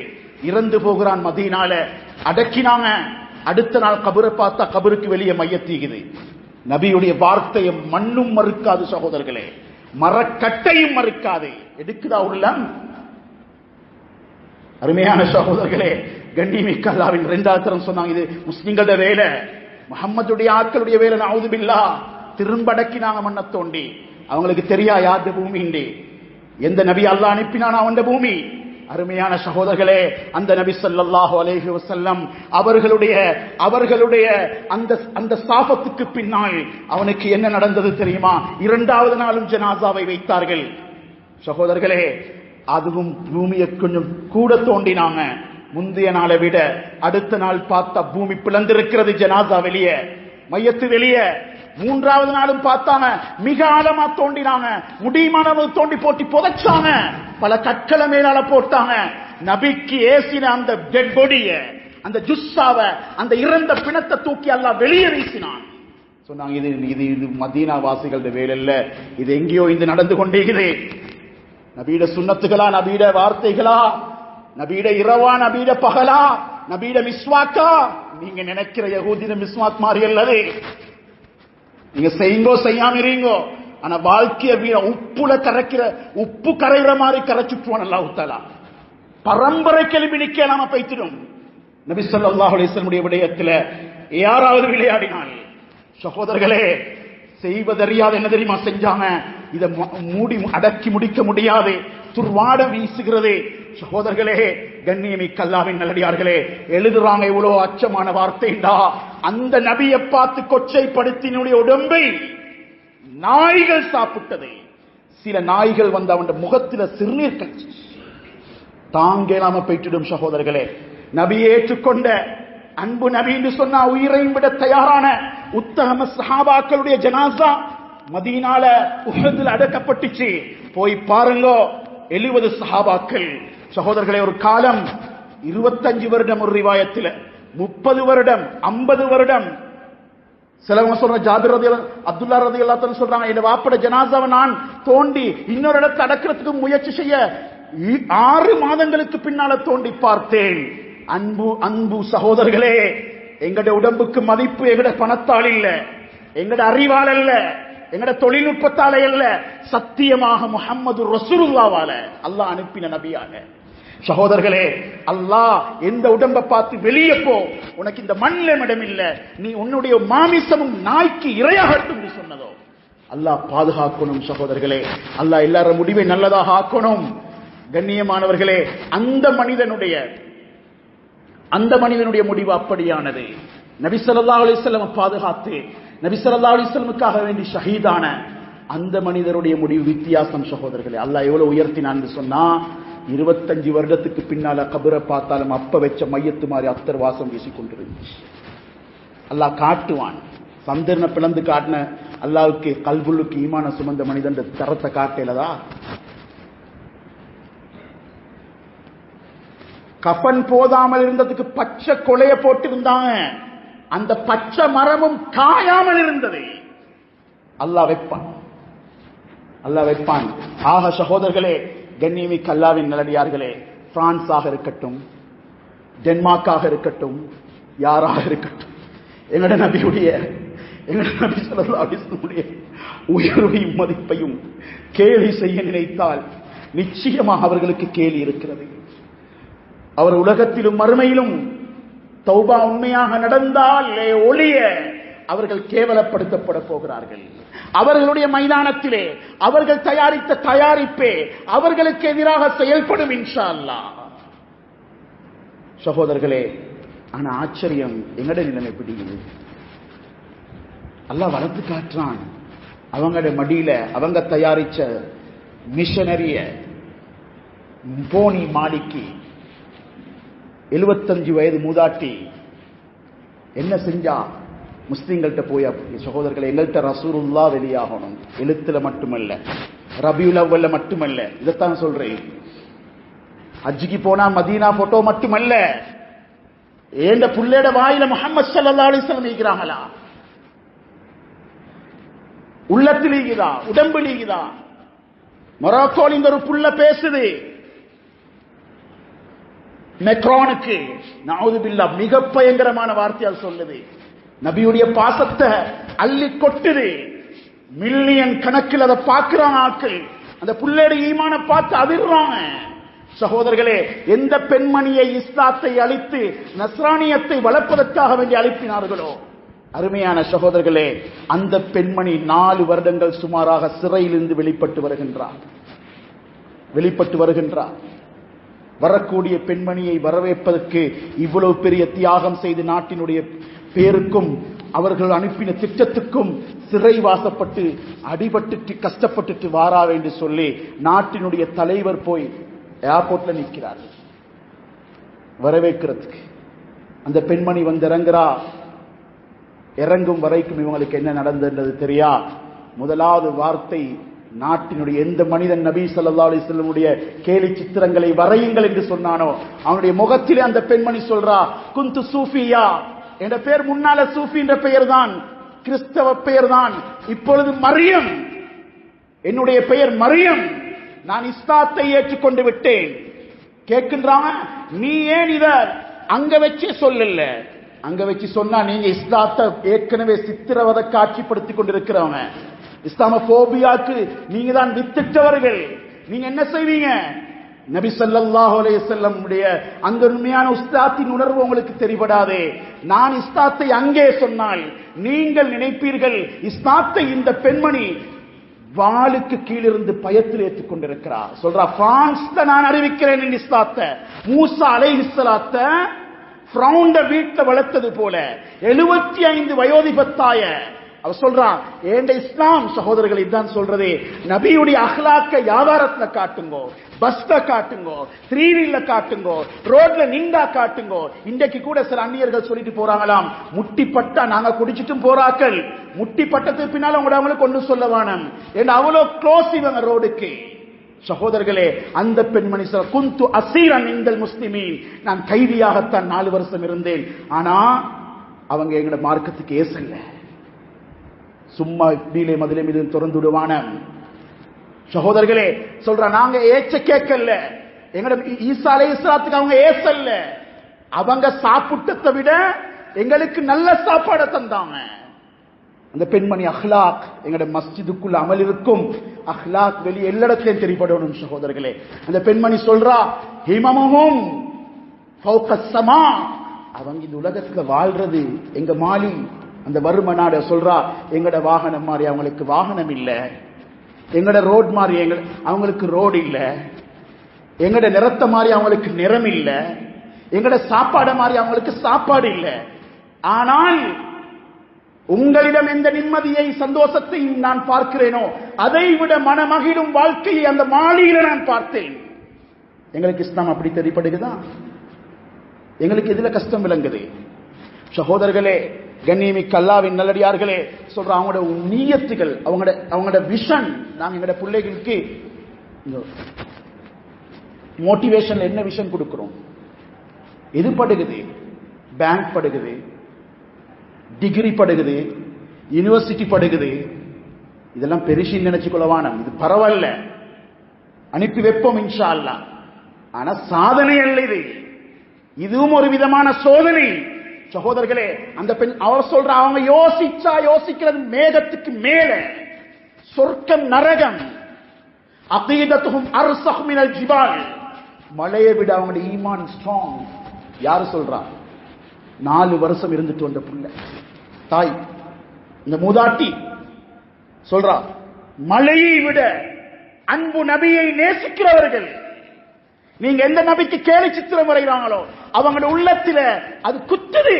இறந்து போகிறான், மதீனால அடக்கினாங்க. அடுத்த நாள் கபரை பார்த்தா கபருக்கு வெளியே மையத்தீகுது. நபியுடைய வார்த்தையை மண்ணும் மறுக்காது சகோதரர்களே, மரக்கட்டையும் மறுக்காது. எடுக்குதா உள்ளம்? அருமையான சகோதரர்களே, கண்ணியமிக்க அல்லாஹ்வின் இரண்டாவது தரம் சொன்னாங்க, இது முஸ்லிம்களோட வேலை, முஹம்மதுடைய ஆட்களுடைய வேலை. நஊது பில்லாஹ், திரும்படக்கினாங்க மண்ணை தோண்டி. அவங்களுக்கு தெரியா யாத பூமி, எந்த நபி அல்லாஹ் அனுப்பினான் அவன் பூமி. அருமையான சகோதரர்களே, அந்த நபி ஸல்லல்லாஹு அலைஹி வஸல்லம் அவர்களுடைய அந்த சாபத்துக்கு பின்னால் அவனுக்கு என்ன நடந்தது தெரியுமா? இரண்டாவது நாளும் ஜனாசாவை வைத்தார்கள் சகோதரர்களே. அதுவும் பூமியை கொஞ்சம் கூட தோண்டினாங்க. முந்தைய நாளை விட அடுத்த நாள் பார்த்தா பூமி பிளந்திருக்கிறது, ஜனாசா வெளியே, மையத்து வெளியே. மூன்றாவது நாளும் பார்த்தாங்க, மிக ஆழமா தோண்டினாங்க, முடியுமானவங்க தோண்டி போட்டி புதைச்சாங்க, பல கற்களை மேலால போட்டாங்க. நபிக்கு ஏசின அந்த டெட் பாடிய, அந்த ஜுஸ்ஸாவ, அந்த இறந்த பிணத்தை தூக்கி அல்லாஹ் வெளியே வீசினான். சொன்னாங்க, இது மதீனா வாசிகளுடைய வேலை இல்ல, இது எங்கேயோ இந்த நடந்து கொண்டேகிறது. நபீட சுன்னத்துகளா, நபீட வார்த்தைகளா, நபீட இரவா, நபீட பகலா, நபீட மிஸ்வாக்கா? நீங்க நினைக்கிற யகூதின மிஸ்வாக் மாதிரி அல்லது. நீங்க செய்யுங்கோ செய்யாம இருங்கோ, ஆனா வாழ்க்கைய உப்புல கரைக்கிற, உப்பு கரைகிற மாதிரி கரைச்சுட்டுவான் அல்லாஹ் தஆலா. பரம்பரை கேள்வி நிக்கலாம பைத்திடும். நபி ஸல்லல்லாஹு அலைஹி வஸல்லம் விடயத்துல யாராவது விளையாடினால் சகோதரர்களே, செய்வதறியாது என்ன தெரியுமா செஞ்சாங்க? இதை மூடி அடக்கி முடிக்க முடியாது, துர்வாட வீசுகிறது சகோதரர்களே. கண்ணியமிக்க அல்லாஹ்வின் நல்லடியார்களே, எழுதுறாங்க, இவ்வளவு அச்சமான வார்த்தைண்டா. அந்த நபியை பார்த்து கொச்சைப்படுத்தினுடைய உடம்பை நாய்கள் சாப்பிட்டது. சில நாய்கள் வந்து அவன் முகத்தில சிறுநீர் கழிச்சு தாங்கலாம போயிட்டிடும் சகோதரர்களே. நபியை ஏற்றுக்கொண்ட அன்பு நபி என்று சொன்னா உயிரையும் விட தயாரான உத்தம சஹாபாக்களுடைய ஜனாசா மதீனால உஹதுல அடக்கப்பட்டுச்சு. போய் பாருங்க, 70 சஹாபாக்கள் சகோதரர்களே. ஒரு காலம் 25 வருடம், ஒரு ரிவாயத்தில் 30 வருடம், 50 வருடம். சிலவங்க சொல்ற ஜாபிர் ரலியல்லாஹு, அப்துல்லா ரலியல்லாஹு அன்ஹு சொல்றாங்க, இந்த வாப்பட ஜனாசாவை நான் தோண்டி இன்னொரு இடத்தை அடக்கிறதுக்கு முயற்சி செய்ய 6 மாதங்களுக்கு பின்னால தோண்டி பார்த்தேன். அன்பு சகோதரர்களே, எங்கட உடம்புக்கு மதிப்பு எங்கட பணத்தால் இல்ல, எங்கட அறிவால் அல்ல, எங்கட தொழில்நுட்பத்தால அல்ல, சத்தியமாக முஹம்மது ரசூலுல்லாஹ்வால, அல்லாஹ் அனுப்பின நபியாக. சகோதரர்களே, அல்லாஹ் எந்த உடம்பை பார்த்து வெளியே போ, உனக்கு இந்த மண்ணில் இடம் இல்ல, நீ உன்னுடைய மாமிசமும் நாய்க்கு இரையாகட்டும் சொன்னதோ, அல்லாஹ் பாதுகாக்கணும் சகோதரர்களே. அல்லாஹ் எல்லார முடிவை நல்லதாக ஆக்கணும். கண்ணியமானவர்களே, அந்த மனிதனுடைய முடிவு அப்படியானது. நபி ஸல்லல்லாஹு அலைஹி வஸல்லம் பாதுகாத்து, நபி ஸல்லல்லாஹு அலைஹி வஸல்லமுக்காக வேண்டி ஷஹீதான அந்த மனிதருடைய முடிவு வித்தியாசம் சகோதரர்களே. அல்லாஹ் எவ்வளவு உயர்த்தினான்னு சொன்னா, 25 வருடத்துக்கு பின்னால கபரை பார்த்தாலும் அப்ப வச்ச மையத்து மாதிரி அத்தர் வாசம் வீசிக்கொண்டிருந்துச்சு. அல்லாஹ் காட்டுவான். சந்திரனை பிளந்து காட்டின அல்லாவுக்கு கல்புல்லுக்கு ஈமான சுமந்த மனிதன் தரத்தை காட்டலதா? கஃன் போதாமல் இருந்ததுக்கு பச்சை கொலைய போட்டு இருந்தாங்க. அந்த பச்சை மரமும் காயாமல் இருந்தது. அல்லாஹ் வைப்பான், அல்லாஹ் வைப்பான். ஆக சகோதரர்களே, கண்ணியமிக்க அல்லாஹ்வின் நல்லடியார்களே, பிரான்ஸாக இருக்கட்டும், டென்மார்க்காக இருக்கட்டும், யாராக இருக்கட்டும், எங்கட நபி ஸல்லல்லாஹு அலைஹி வஸல்லம் உயர்வையும் மதிப்பையும் கேலி செய்ய நினைத்தால் நிச்சயமாக அவர்களுக்கு கேலி இருக்கிறது. அவர் உலகத்திலும் மறுமையிலும் தௌபா உண்மையாக நடந்தால் ஒளிய அவர்கள் கேவலப்படுத்தப்பட போகிறார்கள். அவர்களுடைய மைதானத்திலே அவர்கள் தயாரித்த தயாரிப்பே அவர்களுக்கு எதிராக செயல்படும் இன்ஷா அல்லாஹ். சகோதரர்களே, ஆனா ஆச்சரியம், எங்கட நிலைமை பிடிக்குது. அல்லாஹ் வளர்த்து காட்டுறான். அவங்களுடைய மடியில அவங்க தயாரிச்ச மிஷனரிய போனி மாலிக்கு 75 வயது மூதாட்டி என்ன செஞ்சா? முஸ்லிம்கள்ட்ட போய், சகோதரர்களை, எங்கள்கிட்ட ரசூலுல்லாஹ் வெளியாகணும். எழுத்துல மட்டுமல்ல, ரபியுல் அவ்வல்ல மட்டுமல்ல, இதைத்தான் சொல்றேன். ஹஜ்ஜிக்கு போனா மதீனா போட்டோ மட்டுமல்ல, ஏண்ட புள்ளேட வாயில முஹம்மது ஸல்லல்லாஹு அலைஹி வஸல்லம் இருக்கிறாங்களா? உள்ளத்தில் ஈகுதா, உடம்பில் ஈகுதா? மொராக்கோல இந்த ஒரு புள்ள பேசுது மெக்ரானுக்கு, நஊது பில்லாஹ், மிக பயங்கரமான வார்த்தையால் சொல்லுது. நபியுடைய பாசத்தை அள்ளி கொட்டுது. மில்லியன் கணக்கில் அதை பார்க்கிறான் ஆட்கள். அந்த புள்ளேட ஈமான பார்த்து அதிர்றாங்க. சகோதரர்களே, எந்த பெண்மணியை இஸ்லாத்தை அழித்து நஸ்ரானியத்தை வளர்ப்பதற்காக வேண்டி அழிப்பினார்களோ, அருமையான சகோதரர்களே, அந்த பெண்மணி 4 வருடங்கள் சுமாராக சிறையிலிருந்து வெளிப்பட்டு வருகின்றார். வரக்கூடிய பெண்மணியை வரவேற்பதற்கு இவ்வளவு பெரிய தியாகம் செய்து நாட்டினுடைய பேருக்கும் அவர்கள் அனுப்பின திட்டத்துக்கும் சிறைவாசப்பட்டு அடிபட்டு கஷ்டப்பட்டு வாரா என்று சொல்லி நாட்டினுடைய தலைவர் போய் ஏர்போர்ட்ல நிற்கிறார் வரவேற்கிறதுக்கு. அந்த பெண்மணி வந்து இறங்குறா. இறங்கும் வரைக்கும் இவங்களுக்கு என்ன நடந்தது தெரியா? முதலாவது வார்த்தை, நாட்டினுடைய எந்த மனிதன் நபி ஸல்லல்லாஹு அலைஹி வஸல்லம் உடைய கேலி சித்திரங்களை வரையுங்கள் என்று சொன்னானோ அவனுடைய முகத்திலே அந்த பெண்மணி சொல்றா, குந்து சூஃபியா, என்ற பெயர் முன்னால சூஃபி என்ற பெயர் தான், கிறிஸ்தவ பெயர் தான், இப்பொழுது மரியம், என்னுடைய பெயர் மரியம், நான் இஸ்லாத்தை ஏற்றுக்கொண்டு விட்டேன். கேட்கின்றாங்க, நீ ஏன் இத அங்க வச்சு சொல்லல? அங்க வச்சு சொன்னா நீங்க இஸ்லாத்தை ஏற்கனவே சித்திரவதை காட்சிப்படுத்திக் கொண்டிருக்கிறவங்க, இஸ்லாமோபியாக்கு நீங்க தான் வித்திட்டவர்கள். நீங்க என்ன செய்வீங்க? நபி ஸல்லல்லாஹு அலைஹி வஸல்லம் உடைய அந்த உண்மையான இஸ்லாத்தின் உணர்வு உங்களுக்கு தெரிபடாதே. நான் இஸ்லாத்தை அங்கே சொன்னால் நீங்கள் நினைப்பீர்கள் இஸ்லாத்தை இந்த பெண்மணி வாளுக்கு கீழிருந்து பயத்தில் ஏற்றுக் கொண்டிருக்கிறார். சொல்றா, பிரான்ஸ்ல நான் அறிவிக்கிறேன் இந்த இஸ்லாத்தை. மூசா அலைஹிஸ்ஸலாத்தை ஃப்ரௌண்ட வீட்டில் வளர்த்தது போல 75 வயோதிபத்தாய அவ சொல்றான், ஏண்ட இஸ்லாம் சகோதரர்கள் இதுதான் சொல்றதே, நபியுடைய அஹ்லாக்க வியாபாரத்துல காட்டுங்கோ, பஸ்ல காட்டுங்கோ, 3 வீல்ல காட்டுங்கோ, ரோட்ல நின்றா காட்டுங்கோ. இன்றைக்கு கூட சில அந்நியர்கள் சொல்லிட்டு போறாங்களாம், முட்டி பட்டா நாங்க குடிச்சிட்டும் போறாக்கள், முட்டி பட்டத்துக்கு பின்னால அவங்களுக்கு ஒன்று சொல்ல வேணும் ஏன்னா அவ்வளோ க்ளோஸ் இவங்க ரோடுக்கு. சகோதரர்களே, அந்த பெண்மணி சொல்ல, குந்து அசீரன் இந்தல் முஸ்லிமீன், நான் கைதியாகத்தான் 4 வருஷம் இருந்தேன். ஆனா அவங்க எங்களோட மார்க்கத்துக்கு ஏசல்ல, சும்மா இப்படியிலே மதிலே மீது திறந்து விடுவான. சகோதரர்களே சொல்ற, நாங்க ஏச்ச கேட்கல, எங்கட ஈசா அலைஹிஸ்ஸலாத்துக்கு அவங்க ஏசல்ல, அவங்க சாப்பிட்டதை விட எங்களுக்கு நல்ல சாப்பாடை தந்தாங்க. அந்த பெண்மணி அஹ்லாக், எங்கட மஸ்ஜிதுக்குள்ள அமல் இருக்கும் அஹ்லாக் வெளியே எல்லா இடத்திலையும் தெரியப்படணும். சகோதரர்களே, அந்த பெண்மணி சொல்றா, ஹிமமுஹும் ஃபௌகஸ் ஸமா, அவங்க இந்த உலகத்துல வாழ்றது எங்க மாலி அந்த வறும நாட. சொல்றா, எங்கட வாகனம் மாதிரி அவங்களுக்கு வாகனம் இல்ல, எங்கட ரோட் மாதிரி அவங்களுக்கு ரோடு இல்ல, எங்கட நிறத்த மாதிரி அவங்களுக்கு நிறம் இல்ல, எங்கட சாப்பாடு மாதிரி அவங்களுக்கு சாப்பாடு இல்ல. ஆனால் உங்களிடம் எந்த நிம்மதியை சந்தோஷத்தை நான் பார்க்கிறேனோ அதைவிட மனமகிழும் வாழ்க்கையை அந்த மாளிகையில நான் பார்த்தேன். எங்களுக்கு இஸ்லாம் அப்படி தெரிப்படுகிறதா? எங்களுக்கு இதுல கஷ்டம் விளங்குது. சகோதரர்களே, கண்ணியமிக்க அல்லாஹ்வின் நல்லடியார்களே, சொல்ற அவங்களோட நியத்துகள், அவங்களோட விஷன். நாங்க எங்களோட பிள்ளைகளுக்கு மோட்டிவேஷன்ல என்ன விஷன் கொடுக்கிறோம்? எது படுகுது? பேங்க் படுகுது, டிகிரி படுகுது, யூனிவர்சிட்டி படுகுது. இதெல்லாம் பெருசின்னு நினைச்சுக்கொள்ளவானம். இது பரவாயில்ல, அனுப்பி வைப்போம் இன்ஷா அல்லாஹ். ஆனா சாதனை அல்ல இது. இதுவும் ஒரு விதமான சோதனை. சகோதரர்களே, அந்த பெண் அவர் சொல்ற அவங்க யோசிக்கிறது மேகத்துக்கு மேல. சொர்க்கம் நரகம். அகீதத்துஹும் அர்ஸஹ் மினல் ஜிபால். மலையை விட அவங்களுடைய ஈமான் ஸ்ட்ராங். யாரு சொல்றா? 4 வருஷம் இருந்துட்டு வந்த புள்ள தாய், இந்த மூதாட்டி சொல்றா, மலையை விட அன்பு நபியை நேசிக்கிறவர்கள். நீங்க எந்த நபிக்கு கேலி சித்திரம் வரைகிறாங்களோ அவங்களோட உள்ளத்துல அது குத்துது,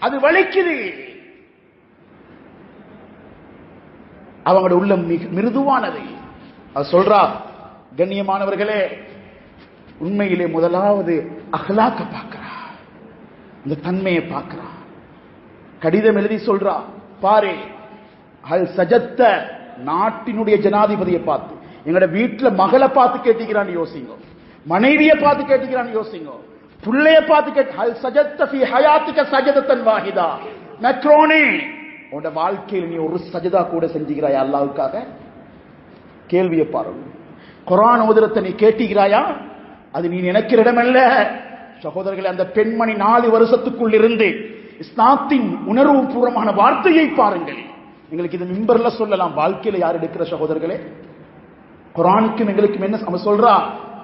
அது வலிக்குது. அவங்களோட உள்ளம் மிருதுவானது. அது சொல்றா, கண்ணியமானவர்களே, உண்மையிலே முதலாவது அஹ்லாக்க பார்க்கிறா, இந்த தன்மையை பார்க்கிறா. கடிதம் எழுதி சொல்றா, பாரு அல் சஜத்த, நாட்டினுடைய ஜனாதிபதியை பார்த்து, எங்களோட வீட்டுல மகளை பார்த்து கேட்டுக்கிறான்னு யோசிங்க, மனைவியை பார்த்து கேட்டுக்கிறான்னு யோசிங்க, புள்ளைய பார்த்து கேட்டு, அல் சஜத்த ஃபீ ஹயாத்திக சஜதத்தன் வாஹிதா. மேக்ரோனே, உன்னோட வாழ்க்கையில் நீ ஒரு சஜதா கூட செஞ்சுக்கிறாயா அல்லாஹ்வுக்காக? கேள்வியை பாருங்க. குர்ஆன் ஓதுறத நீ கேட்டுக்கிறாயா? அது நீ நினைக்கிற இடமல்ல. சகோதரர்களே, அந்த பெண்மணி 4 வருஷத்துக்குள் இருந்து இஸ்லாத்தின் உணர்வு பூர்வமான வார்த்தையை பாருங்கள். எங்களுக்கு இது மிம்பர்ல சொல்லலாம், வாழ்க்கையில யார் எடுக்கிற சகோதரர்களே? குர்ஆனுக்கும் எங்களுக்கும் என்ன அவ சொல்றா?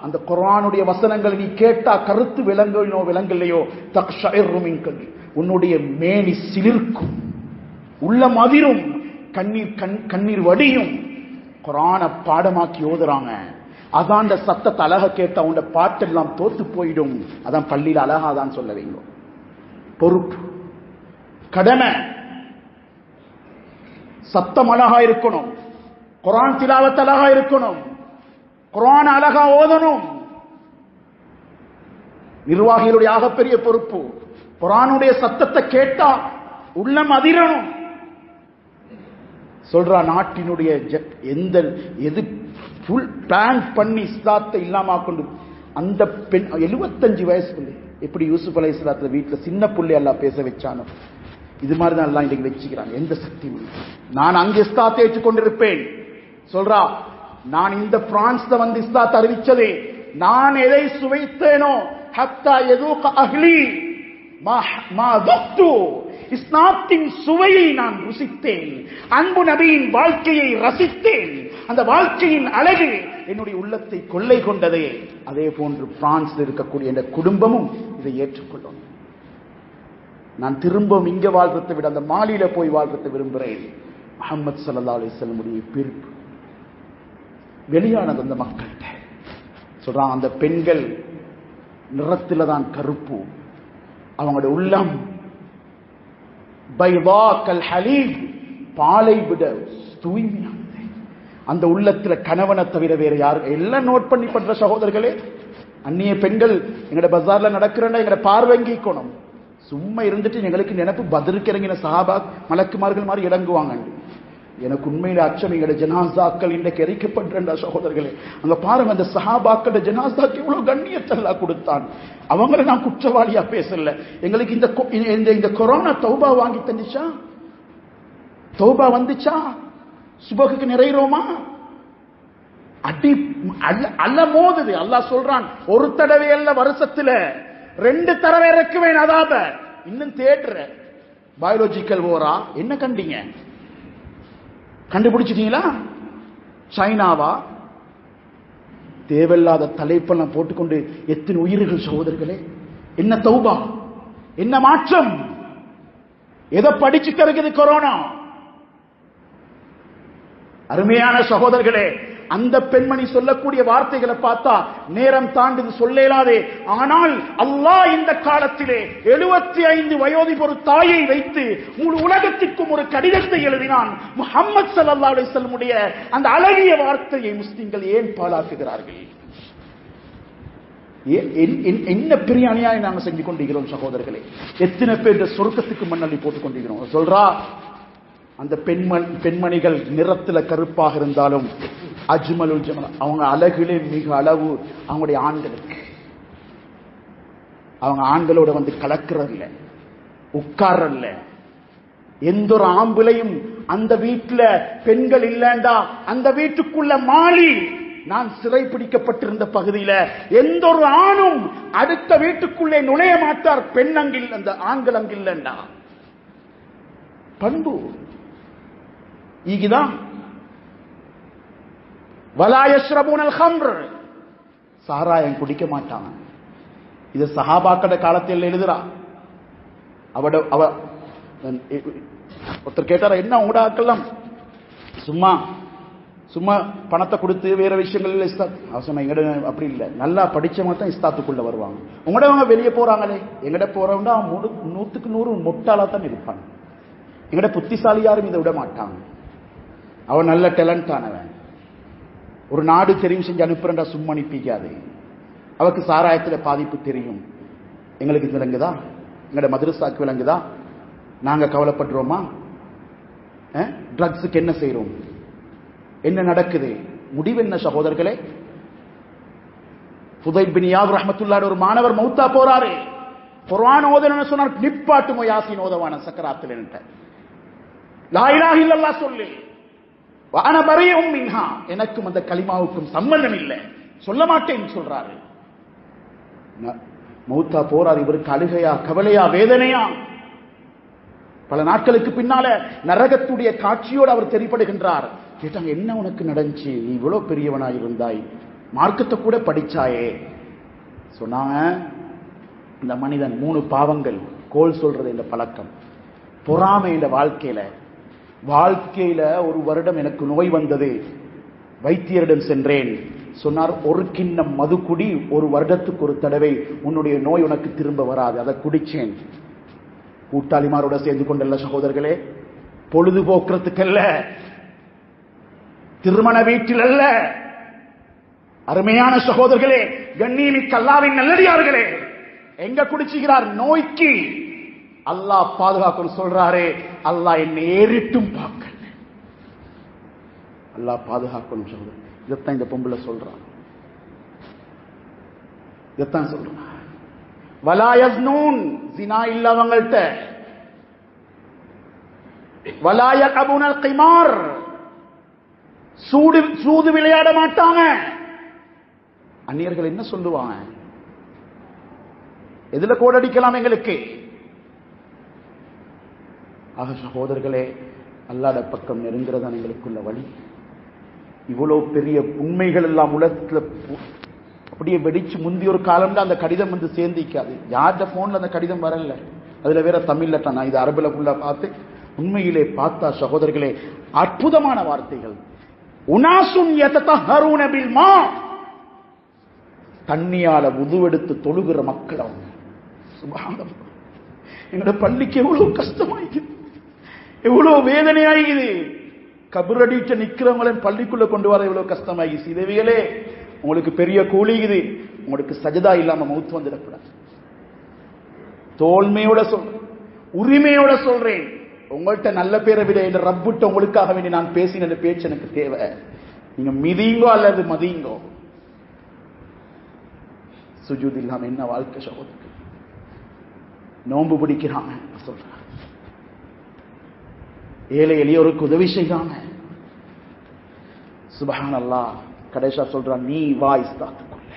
அந்த குர்ஆனுடைய வசனங்களை நீ கேட்டா கருத்து விளங்கலையோ தக்ஷஇரு மின் கல்பி, உன்னுடைய மேனி சிலிர்க்கும், உள்ளம் அதிரும், கண்ணீர் வடியும். குர்ஆன பாடமாக்கி ஓதுறாங்க. அதான் சத்தத்தை அழக கேட்ட உண்ட பாட்டெல்லாம் தோத்து போயிடும். அதான் பள்ளியில அழகாதான் சொல்ல வைங்க. பொறுப்பு, கடமை, சத்தம் அழகா இருக்கணும், குர்ஆன் திலாவத் அழகா இருக்கணும், குர்ஆன் அழகா ஓதணும். நிர்வாகிகளுடைய ஆகப்பெரிய பொறுப்பு குர்ஆனுடைய சத்தத்தை கேட்டா உள்ளம் அதிரணும். சொல்றா, நாட்டினுடைய எது ஃபுல் பிளான் பண்ணி இஸ்லாத்தை இல்லாம கொண்டு அந்த பெண் 75 வயசுக்குள்ள எப்படி யூசுப் அலைஹிஸ்ஸலாத்து வீட்டுல சின்ன புள்ளை எல்லாம் பேச வச்சானோ இது மாதிரி தான் எல்லாம் இன்னைக்கு வச்சுக்கிறாங்க. எந்த சக்தியும் நான் அங்கே இஸ்லாத்தை ஏற்றுக்கொண்டிருப்பேன். சொல்றா, நான் இந்த பிரான்ஸ்ல வந்து இஸ்லாத்தை அறிவிச்சதே, நான் எதை சுவைத்தேனோ ஹத்தா யதூக அஹ்லி மா துக்து, இஸ்லாத்தின் சுவையை நான் ருசித்தேன், அன்பு நபியின் வாழ்க்கையை ரசித்தேன், அந்த வாழ்க்கையின் அழகு என்னுடைய உள்ளத்தை கொள்ளை கொண்டதே. அதே போன்று பிரான்ஸ்ல இருக்கக்கூடிய இந்த குடும்பமும் இதை ஏற்றுக்கொள்ளும். நான் திரும்பவும் இங்க வாழ்றதை விட அந்த மாலியில போய் வாழ்றதை விரும்புகிறேன். முஹம்மது ஸல்லல்லாஹு அலைஹி வஸல்லம் உடைய பிரிப்பு வெளியானது அந்த மக்கள்கிட்ட. சொல்றான், அந்த பெண்கள் நிறத்தில தான் கருப்பு, அவங்களுடைய உள்ளம் பைதா கல் ஹலீப், பாலை விட தூய்மையானது. அந்த உள்ளத்துல கணவனை தவிர வேற யாரு? எல்லாம் நோட் பண்ணி பண்ற சகோதரர்களே. அந்நிய பெண்கள் எங்கட பஜார்ல நடக்கிறேன்னா எங்கட பார்வங்கிக்கணும். சும்மா இருந்துட்டு எங்களுக்கு நினைப்பு பத்ருக்கு இறங்கின சஹாபா மலக்குமார்கள் மாதிரி இறங்குவாங்க. எனக்கு உண்மையில அச்சம், எங்கட ஜனாசாக்கள் இன்றைக்கு எரிக்கப்படுற சகோதரர்களே. அங்க பாருங்க, அந்த சஹாபாக்கள ஜனாசாக்கு இவ்வளவு கண்ணியத்தெல்லாம் கொடுத்தான். அவங்கள நான் குற்றவாளியா பேசல. எங்களுக்கு இந்த கொரோனா தௌபா வாங்கி தந்துச்சா? தௌபா வந்துச்சா? சுபகுக்கு நிறைகிறோமா? அடி அல்ல மோதுது. அல்லாஹ் சொல்றான், ஒரு தடவை அல்ல வருஷத்துல 2 தடவை இறக்குவேன் அதாப. இன்னும் தேடுற பயாலஜிக்கல் ஓரா என்ன கண்டீங்க? கண்டுபிடிச்சிட்டீங்களா? சைனாவா? தேவையில்லாத தலைப்பெல்லாம் போட்டுக்கொண்டு எத்தனை உயிர்கள் சகோதரர்களே. என்ன தௌபா, என்ன மாற்றம், எதை படிச்சு தருகிறது கொரோனா? அருமையான சகோதரர்களே, அந்த பெண்மணி சொல்லக்கூடிய வார்த்தைகளை பார்த்தா நேரம் தாண்டுது சொல்லலாதே. ஆனால் அல்லாஹ் இந்த காலத்திலே 75 வயோதிப ஒரு தாயை வைத்து முழு உலகத்திற்கும் ஒரு கடிதத்தை எழுதினான். முஹம்மது ஸல்லல்லாஹு அலைஹி வஸல்லமுடைய அந்த அழகிய வார்த்தையை முஸ்லிம்கள் ஏன் பாழாக்குகிறார்கள்? என்ன பெரிய அநியாயம் நாங்கள் செஞ்சு கொண்டிருக்கிறோம் சகோதரர்களே. எத்தனை பேர் சொர்க்கத்துக்கு மண்ணள்ளி போட்டுக் கொண்டிருக்கிறோம். சொல்றா அந்த பெண்மணிகள் நிறத்துல கருப்பாக இருந்தாலும் அஜ்மலுல் ஜமல், அவங்க அழகிலே மிக அளவு அவங்களுடைய ஆண்களுக்கு. அவங்க ஆண்களோட வந்து கலக்கிறதில்ல, உட்கார்றல்ல. எந்த ஒரு ஆம்பிளையும் அந்த வீட்டுல பெண்கள் இல்லண்டா அந்த வீட்டுக்குள்ள மாலி. நான் சிறை பிடிக்கப்பட்டிருந்த பகுதியில எந்த ஒரு ஆணும் அடுத்த வீட்டுக்குள்ளே நுழைய மாட்டார். பெண் அங்கில் அந்த ஆண்கள் அங்கில்லண்டா பண்பு ஈகிதான். வலா யஷ்ரபூனல் ஹம்ர், சாராயம் குடிக்க மாட்டாங்க. இது சஹாபாக்கள காலத்தில் எழுதுறா. அவ ஒருத்தர் கேட்டாரா, என்ன உங்களாக்கலாம் சும்மா சும்மா பணத்தை கொடுத்து வேற விஷயங்கள் எங்கட அப்படி இல்லை, நல்லா படிச்சவங்க தான் இஸ்தாத்துக்குள்ள வருவாங்க. உங்களோட வெளியே போறாங்களே, எங்கட போறவங்க 100க்கு 100 முட்டாளா தான் இருப்பாங்க. எங்கட புத்திசாலி யாரும் இதை விட மாட்டாங்க. அவன் நல்ல டேலண்ட் ஆனவன். ஒரு நாடு தெரிவு செஞ்சு அனுப்புறா சும்மா அனுப்பிக்காது. அவருக்கு சாராயத்தில் பாதிப்பு தெரியும். எங்களுக்கு இது விளங்குதா? எங்கட மதரசாக்கு விளங்குதா? நாங்க கவலைப்படுறோமா? ட்ரக்ஸுக்கு என்ன செய்யறோம்? என்ன நடக்குது? முடிவு என்ன சகோதரர்களே? ஃபுதைல் பின் இயாத் ரஹ்மத்துல்லாஹி ஒரு மாணவர் மௌத்தா போறாரு. குர்ஆன் ஓதணும்னு சொன்னார், நிப்பாட்டுமோ யாசீன் ஓதவான சக்கராத்தில் என்கிட்ட லா இலாஹ இல்லல்லாஹ் சொல்லு, வான பரீஉம் மின்ஹா, எனக்கும் அந்த கலிமாவுக்கும் சம்பந்தம் இல்லை, சொல்ல மாட்டேன்னு சொல்றாரு. மௌத்தா போறார். இவருக்கு அழுகையா, கவலையா, வேதனையா? பல நாட்களுக்கு பின்னால நரகத்துடைய காட்சியோடு அவர் தெரிப்படுகின்றார். கேட்டாங்க, என்ன உனக்கு நடந்துச்சு? நீ இவ்வளவு பெரியவனாய் இருந்தாய், மார்க்கத்தை கூட படிச்சாயே. சொன்னாங்க, இந்த மனிதன் 3 பாவங்கள் கோல் சொல்றது இந்த பழக்கம். பொறாமை இந்த வாழ்க்கையில 1 வருடம் எனக்கு நோய் வந்தது. வைத்தியரிடம் சென்றேன். சொன்னார், 1 கிண்ணம் மது குடி, 1 வருடத்துக்கு 1 தடவை, உன்னுடைய நோய் உனக்கு திரும்ப வராது. அதை குடிச்சேன். கூட்டாளிமாரோட சேர்ந்து கொண்டல்ல சகோதரர்களே, பொழுதுபோக்குறதுக்கல்ல, திருமண வீட்டில் அல்ல. அருமையான சகோதரர்களே, கண்ணியமிக்க அல்லாஹ்வின் நல்லடியார்களே, எங்க குடிச்சுகிறார்? நோய்க்கு. அல்லாஹ் பாதுகாக்கணும் சொல்றாரே, அல்லாஹ் என்னை ஏறிட்டும் பார்க்கல. அல்லாஹ் பாதுகாக்கணும் சகோதரர். இதைத்தான் இந்த பொம்பளை சொல்றான். இதைத்தான் சொல்றான். வலா யஸ்னூன், ஜினா இல்லவங்கள்ட்ட. வலா யகபுனல் கிமார், சூது விளையாட மாட்டாங்க. அந்நியர்கள் என்ன சொல்லுவாங்க? எதுல கோடடிக்கலாம் எங்களுக்கு? ஆக சகோதரர்களே, அல்லாஹ்வுடைய பக்கம் நெருங்குறதான் எங்களுக்குள்ள வழி. இவ்வளவு பெரிய உண்மைகள் எல்லாம் உலகத்துல அப்படியே வெடிச்சு முந்தி ஒரு காலம்ல அந்த கடிதம் வந்து சேர்ந்திக்காது. யார்ட போன்ல அந்த கடிதம் வரல, அதுல வேற தமிழ்ல தான். நான் இது அரபுல ஃபுல்லா பார்த்து உண்மையிலே பார்த்தா சகோதரர்களே, அற்புதமான வார்த்தைகள். உனாசுன் யததஹரூன பில் மா, தண்ணியால உதுவெடுத்து தொழுகிற மக்கள் அவங்க. சுப்ஹானல்லாஹ். எங்களோட பள்ளிக்கு எவ்வளவு கஷ்டமாயிக்குது, எவ்வளவு வேதனையாயிக்குது. கபரடிட்டு நிக்கிறவங்கள பள்ளிக்குள்ள கொண்டு வர எவ்வளவு கஷ்டமாயிடுச்சு. இதவியலே உங்களுக்கு பெரிய கூலிக்குது. உங்களுக்கு சஜதா இல்லாம மௌத் வந்துடக்கூடாது. தோல்மையோட சொல்றேன், உரிமையோட சொல்றேன். உங்கள்கிட்ட நல்ல பேரை விட என்ற ரப்புட்ட உங்களுக்காக வேண்டி நான் பேசின பேச்சு எனக்கு தேவை. நீங்க மிதிங்கோ அல்லது மதிங்கோ. சுஜூத் இல்லாம என்ன வாழ்க்கை சகோதரர்கள்? நோன்பு பிடிக்கிறாங்க சொல்றாங்க, ஏழை எளியோருக்கு உதவி செய்றாங்க. சுப்ஹானல்லாஹ். கடைசியா சொல்றான், நீ வா இஸ்லாத்துக்குள்ள.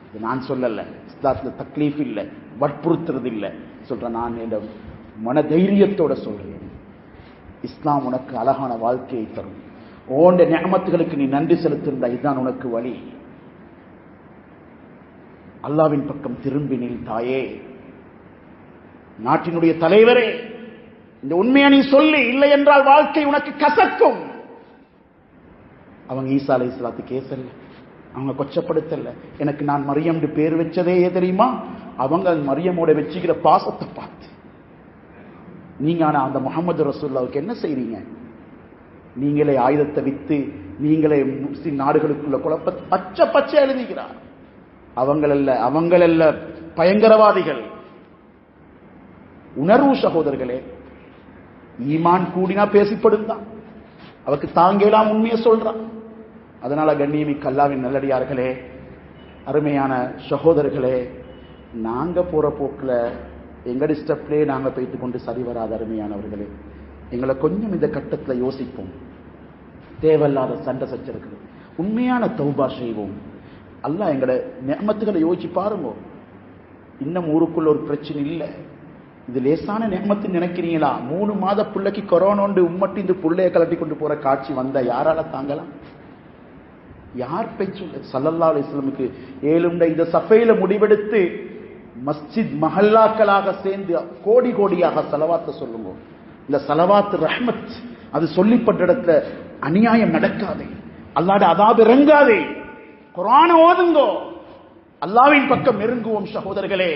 இது நான் சொல்லல, இஸ்லாத்துல தக்லீஃப் இல்லை, வற்புறுத்துறது இல்லை. சொல்றேன், நான் என் மன தைரியத்தோட சொல்றேன், இஸ்லாம் உனக்கு அழகான வாழ்க்கையை தரும். ஓண்ட நிஅமத்துகளுக்கு நீ நன்றி செலுத்திருந்தா இதுதான் உனக்கு வழி. அல்லாஹ்வின் பக்கம் திரும்பினில் தாயே, நாட்டினுடைய தலைவரே, இந்த உண்மையை நீ சொல்லி, இல்லை என்றால் வாழ்க்கை உனக்கு கசக்கும். அவங்க ஈசா அலைஹிஸ்ஸலாத்துக்கு கேசல்ல, அவங்க கொச்சப்படுத்தல. எனக்கு நான் மரியம் பேர் வச்சதே தெரியுமா? அவங்க மரியமோட வச்சுக்கிற பாசத்தை பார்த்து. நீங்க ஆனா அந்த முஹம்மது ரசூலுல்லாஹ்வுக்கு என்ன செய்றீங்க? நீங்களே ஆயுதத்தை வித்து, நீங்களே முஸ்லிம் நாடுகளுக்குள்ள குழப்பத்தை பச்சை பச்சை எழுதுகிறார். அவங்களல்ல பயங்கரவாதிகள். உணர்வு சகோதரர்களே, ஈமான் கூடினா பேசிப்படும் தான். அவருக்கு தாங்கலாம் உண்மையை சொல்றான். அதனால கண்ணியமிக்க அல்லாஹ்வின் நல்லடியார்களே, அருமையான சகோதரர்களே, நாங்க போற போக்குல எங்கடி ஸ்டெப்லே நாங்க போய்த்து கொண்டு சரி வராத அருமையானவர்களே, எங்களை கொஞ்சம் இந்த கட்டத்தில் யோசிப்போம். தேவையில்லாத சண்டை சச்சரவுகள், உண்மையான தௌபா செய்வோம். அல்லாஹ் எங்களோட நியமத்துகளை யோசிச்சு பாருங்க. இன்னும் ஊருக்குள்ள ஒரு பிரச்சனை இல்லை. இது லேசான நியமத்து நினைக்கிறீங்களா? 3 மாத பிள்ளைக்கு கொரோனோண்டு உம்மட்டி இந்த புள்ளைய கலட்டி கொண்டு போற காட்சி வந்தா யாரால தாங்கலாம்? யார் பேச்சு? ஸல்லல்லாஹு அலைஹி வஸல்லமுக்கு ஏழுண்ட இந்த சஃபையில முடிவெடுத்து மஸ்ஜித் மஹல்லாக்களாக சேர்ந்து கோடி கோடியாக ஸலவாத்தை சொல்லுங்க. இந்த ஸலவாத் ரஹ்மத் அது சொல்லிப்பட்ட இடத்துல அநியாயம் நடக்காதே, அல்லாஹ்வுடைய அதாப் இறங்காதே. குர்ஆனை ஓதுங்கோ, அல்லாஹ்வின் பக்கம் நெருங்குவோம் சகோதரர்களே.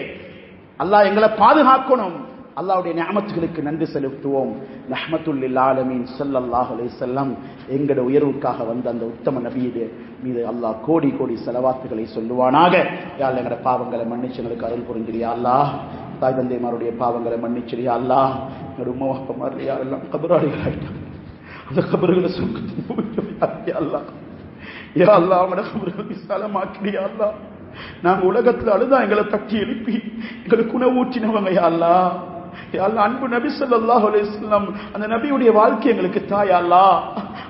அல்லாஹ் எங்களை பாதுகாக்கணும். அல்லாஹ்வுடைய நிஅமத்துகளுக்கு நன்றி செலுத்துவோம். ரஹ்மத்துல் லில் ஆலமீன் ஸல்லல்லாஹு அலைஹி வஸல்லம் எங்கட உயர்வுக்காக வந்த அந்த உத்தம நபியே மீது அல்லாஹ் கோடி கோடி ஸலவாத்துகளை சொல்லுவானாக. யா அல்லாஹ் எங்கட பாவங்களை மன்னிச்சு எங்களுக்கு அருள் புரிஞ்சிரியா அல்லாஹ். தாய் தந்தைமாருடைய பாவங்களை மன்னிச்சிரியா அல்லாஹ். எங்கட உம்மா அப்பமார் யாரெல்லாம் கபராளிகள் ஆயிட்டாங்க, அந்த கபறுகளை சுருக்கி யா அல்லாஹ். யா அல்லாஹ் அவங்களோட கபறுகளை விசாலமாக்கிறியா அல்லாஹ். நாங்க உலகத்துல அழுதா எங்களை தட்டி எழுப்பி எங்களுக்கு உணவு ஊற்றினவங்க யா அல்லாஹ். யா அல்லாஹ், அன்பு நபி ஸல்லல்லாஹு அலைஹி வஸல்லம் அந்த நபியுடைய வாழ்க்கை எங்களுக்கு தா யா அல்லாஹ்.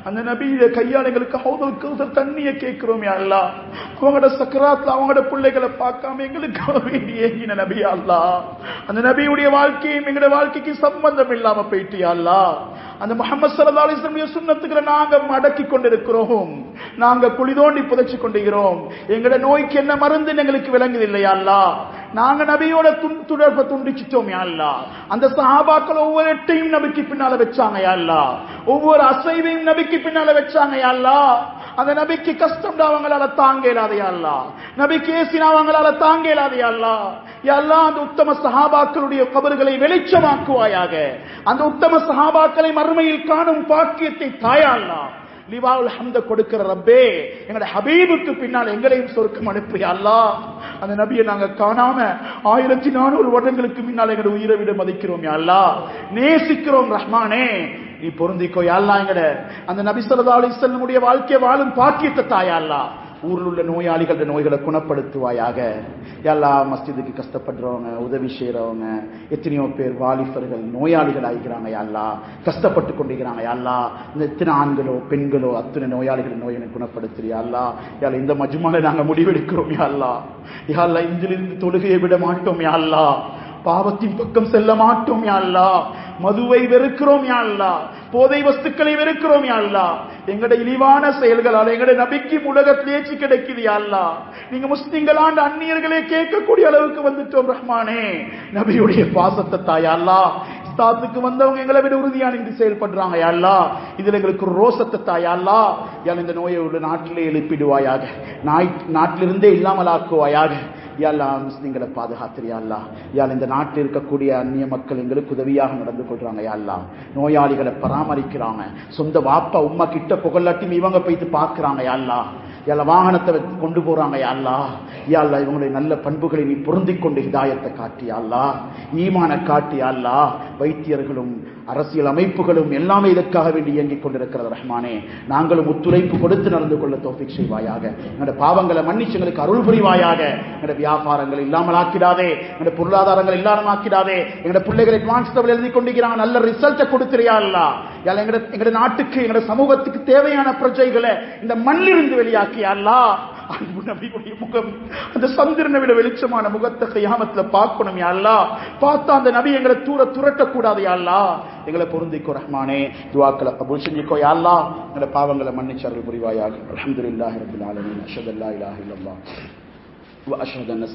அந்த நபியுடைய கையால் எங்களுக்கு ஹவுதுல் கௌசர் தண்ணியை கேட்கிறோம் யா அல்லாஹ். அவங்களோட சக்கராத்ல அவங்களோட பிள்ளைகளை பார்க்காம எங்களுக்கு வேண்டி ஏங்கின நபி யா அல்லாஹ். அந்த நபியுடைய வாழ்க்கையும் எங்களோட வாழ்க்கைக்கு சம்பந்தம் இல்லாம போயிட்டு யா அல்லாஹ். அந்த முஹம்மது ஸல்லல்லாஹு அலைஹி வஸல்லம் சுன்னத்துக்களை நாங்க மடக்கி கொண்டிருக்கிறோம், நாங்க குழி தோண்டி புதைச்சு கொண்டிருக்கிறோம். எங்கட நோய்க்கு என்ன மருந்து எங்களுக்கு விளங்குது இல்லையா அல்லாஹ். நாங்க நபியோட தொடர்பை துண்டிச்சிட்டோம் யா அல்லாஹ். அந்த சஹாபாக்கள் ஒவ்வொரு எட்டையும் நபிக்கு பின்னால வச்சாங்க யா அல்லாஹ், ஒவ்வொரு அசைவையும் நபிக்கு பின்னால வச்சாங்க யா அல்லாஹ். அந்த நபிக்கு கஷ்டம் அவங்களால தாங்க இயலாத யா அல்லாஹ், நபிக்கு ஏசினா அவங்களால தாங்க இயலாத யா அல்லாஹ். யா அல்லாஹ், அந்த உத்தம சஹாபாக்களுடைய கபர்களை வெளிச்சமாக்குவாயாக. அந்த உத்தம சஹாபாக்களை மறுமையில் காணும் பாக்கியத்தை தாயா அல்லாஹ். லிவாவுல் ஹம்த கொடுக்கிற ரப்பே, எங்கட ஹபீபுக்கு பின்னால் எங்களையும் சொர்க்கம் அனுப்பியா அல்லாஹ். அந்த நபியை நாங்க காணாம 1400 வருடங்களுக்கு முன்னால் எங்கட உயிரை விட மதிக்கிறோம் யா அல்லாஹ், நேசிக்கிறோம் ரஹ்மானே. நீ பொருந்திக்கோ யா அல்லாஹ். எங்கட அந்த நபி ஸல்லல்லாஹு அலைஹி வஸல்லம் உடைய வாழ்க்கை வாழும் பாக்கியத்தை தாயா அல்லாஹ். ஊரில் உள்ள நோயாளிகளோட நோய்களை குணப்படுத்துவாயாக யா அல்லாஹ். மஸ்ஜிதுக்கு கஷ்டப்படுறவங்க, உதவி செய்யறவங்க எத்தனையோ பேர் வாலிபர்கள் நோயாளிகள் ஆகிக்கிறாங்க யா அல்லாஹ், கஷ்டப்பட்டு கொண்டிருக்கிறாங்க யா அல்லாஹ். இந்த எத்தனை ஆண்களோ பெண்களோ அத்தனை நோயாளிகள் நோயை குணப்படுத்துறியா அல்லாஹ். யா அல்லாஹ், இந்த மஜ்மால நாங்க முடிவெடுக்கிறோம் யா அல்லாஹ். யா அல்லாஹ், இதிலிருந்து தொழுகையை விட மாட்டோம் யா அல்லாஹ், பாவத்தின் பக்கம் செல்ல மாட்டோம் யா அல்லாஹ், மதுவை வெறுக்கிறோம் யா அல்லாஹ், போதை வஸ்துக்களை வெறுக்கிறோம் யா அல்லாஹ். எங்கட இழிவான செயல்களால் எங்கட நபிக்கு உலகத்தில் ஏச்சி கிடைக்குது யா அல்லாஹ். நீங்க முஸ்லிம்களாண்ட அந்நியர்களே கேட்கக்கூடிய அளவுக்கு வந்துட்டோம் ரஹ்மானே. நபியுடைய பாசத்தை தாயா அல்லாஹ். இஸ்லாத்துக்கு வந்தவங்க எங்களை விட உறுதியான இந்த செயல்படுறாங்க யா அல்லாஹ். இதுல எங்களுக்கு ஒரு ரோசத்தை தாயா அல்லாஹ். யால் இந்த நோயை உள்ள நாட்டிலே எழுப்பிடுவாயாக, நாட்டிலிருந்தே இல்லாமல் ஆக்குவாயாக. யா அல்லாஹ், முஸ்லிம்களை பாதுகாத்திரியா அல்லாஹ். யால் இந்த நாட்டில் இருக்கக்கூடிய அந்நிய மக்கள் எங்களுக்கு உதவியாக நடந்து கொள்றாங்க யா அல்லாஹ். நோயாளிகளை பராமரிக்கிறாங்க, சொந்த வாப்பா உம்மா கிட்ட புகழாட்டி இவங்க போயிட்டு பார்க்கிறாங்க யா அல்லாஹ். யால வாகனத்தை கொண்டு போறாங்க யா அல்லாஹ். யா அல்லாஹ், இவங்களுடைய நல்ல பண்புகளை நீ பொருந்திக் கொண்டு ஹிதாயத்தை காட்டி யா அல்லாஹ், ஈமான காட்டி யா அல்லாஹ். வைத்தியர்களும் அரசியல் அமைப்புகளும் எல்லாமே இதற்காக வேண்டி இயங்கிக் கொண்டிருக்கிறது ரஹ்மானே. நாங்களும் ஒத்துழைப்பு கொடுத்து நடந்து கொள்ள தௌஃபீக் செய்வாயாக. எங்களுடைய பாவங்களை மன்னிச்சு எங்களுக்கு அருள் புரிவாயாக. எங்களுடைய வியாபாரங்கள் இல்லாமல் ஆக்கிடாதே, எங்களுடைய பொருளாதாரங்கள் இல்லாமல் ஆக்கிடாதே. எங்களுடைய பிள்ளைகள் அட்வான்ஸ் லெவல் எழுதி கொண்டிருக்கிறாங்க, நல்ல ரிசல்ட்டை கொடுத்துறியா அல்லாஹ். எங்களுடைய நாட்டுக்கு எங்களுடைய சமூகத்துக்கு தேவையான பிரஜைகளை இந்த மண்ணிலிருந்து வெளியாக்கியா அல்லாஹ். அன்பு நபியுடைய முகம் அந்த சந்திரனை விட வெளிச்சமான முகத்தை கியாமத்துல பார்க்கணும் யா அல்லாஹ். பார்த்தா அந்த நபி எங்களை துரட்ட கூடாது யா அல்லாஹ். எங்களை பொருந்திக்கோ ரஹ்மானே. துஆக்களை கபூல் செஞ்சுக்கோ யா அல்லாஹ். எங்களை பாவங்களை மன்னிச்சு அருள் புரிவாயாக. அல்ஹம்துலில்லாஹி ரப்பில் ஆலமீன். அஷ்ஹது அல்லா இலாஹா இல்லல்லாஹ் வ அஷ்ஹது அன்ன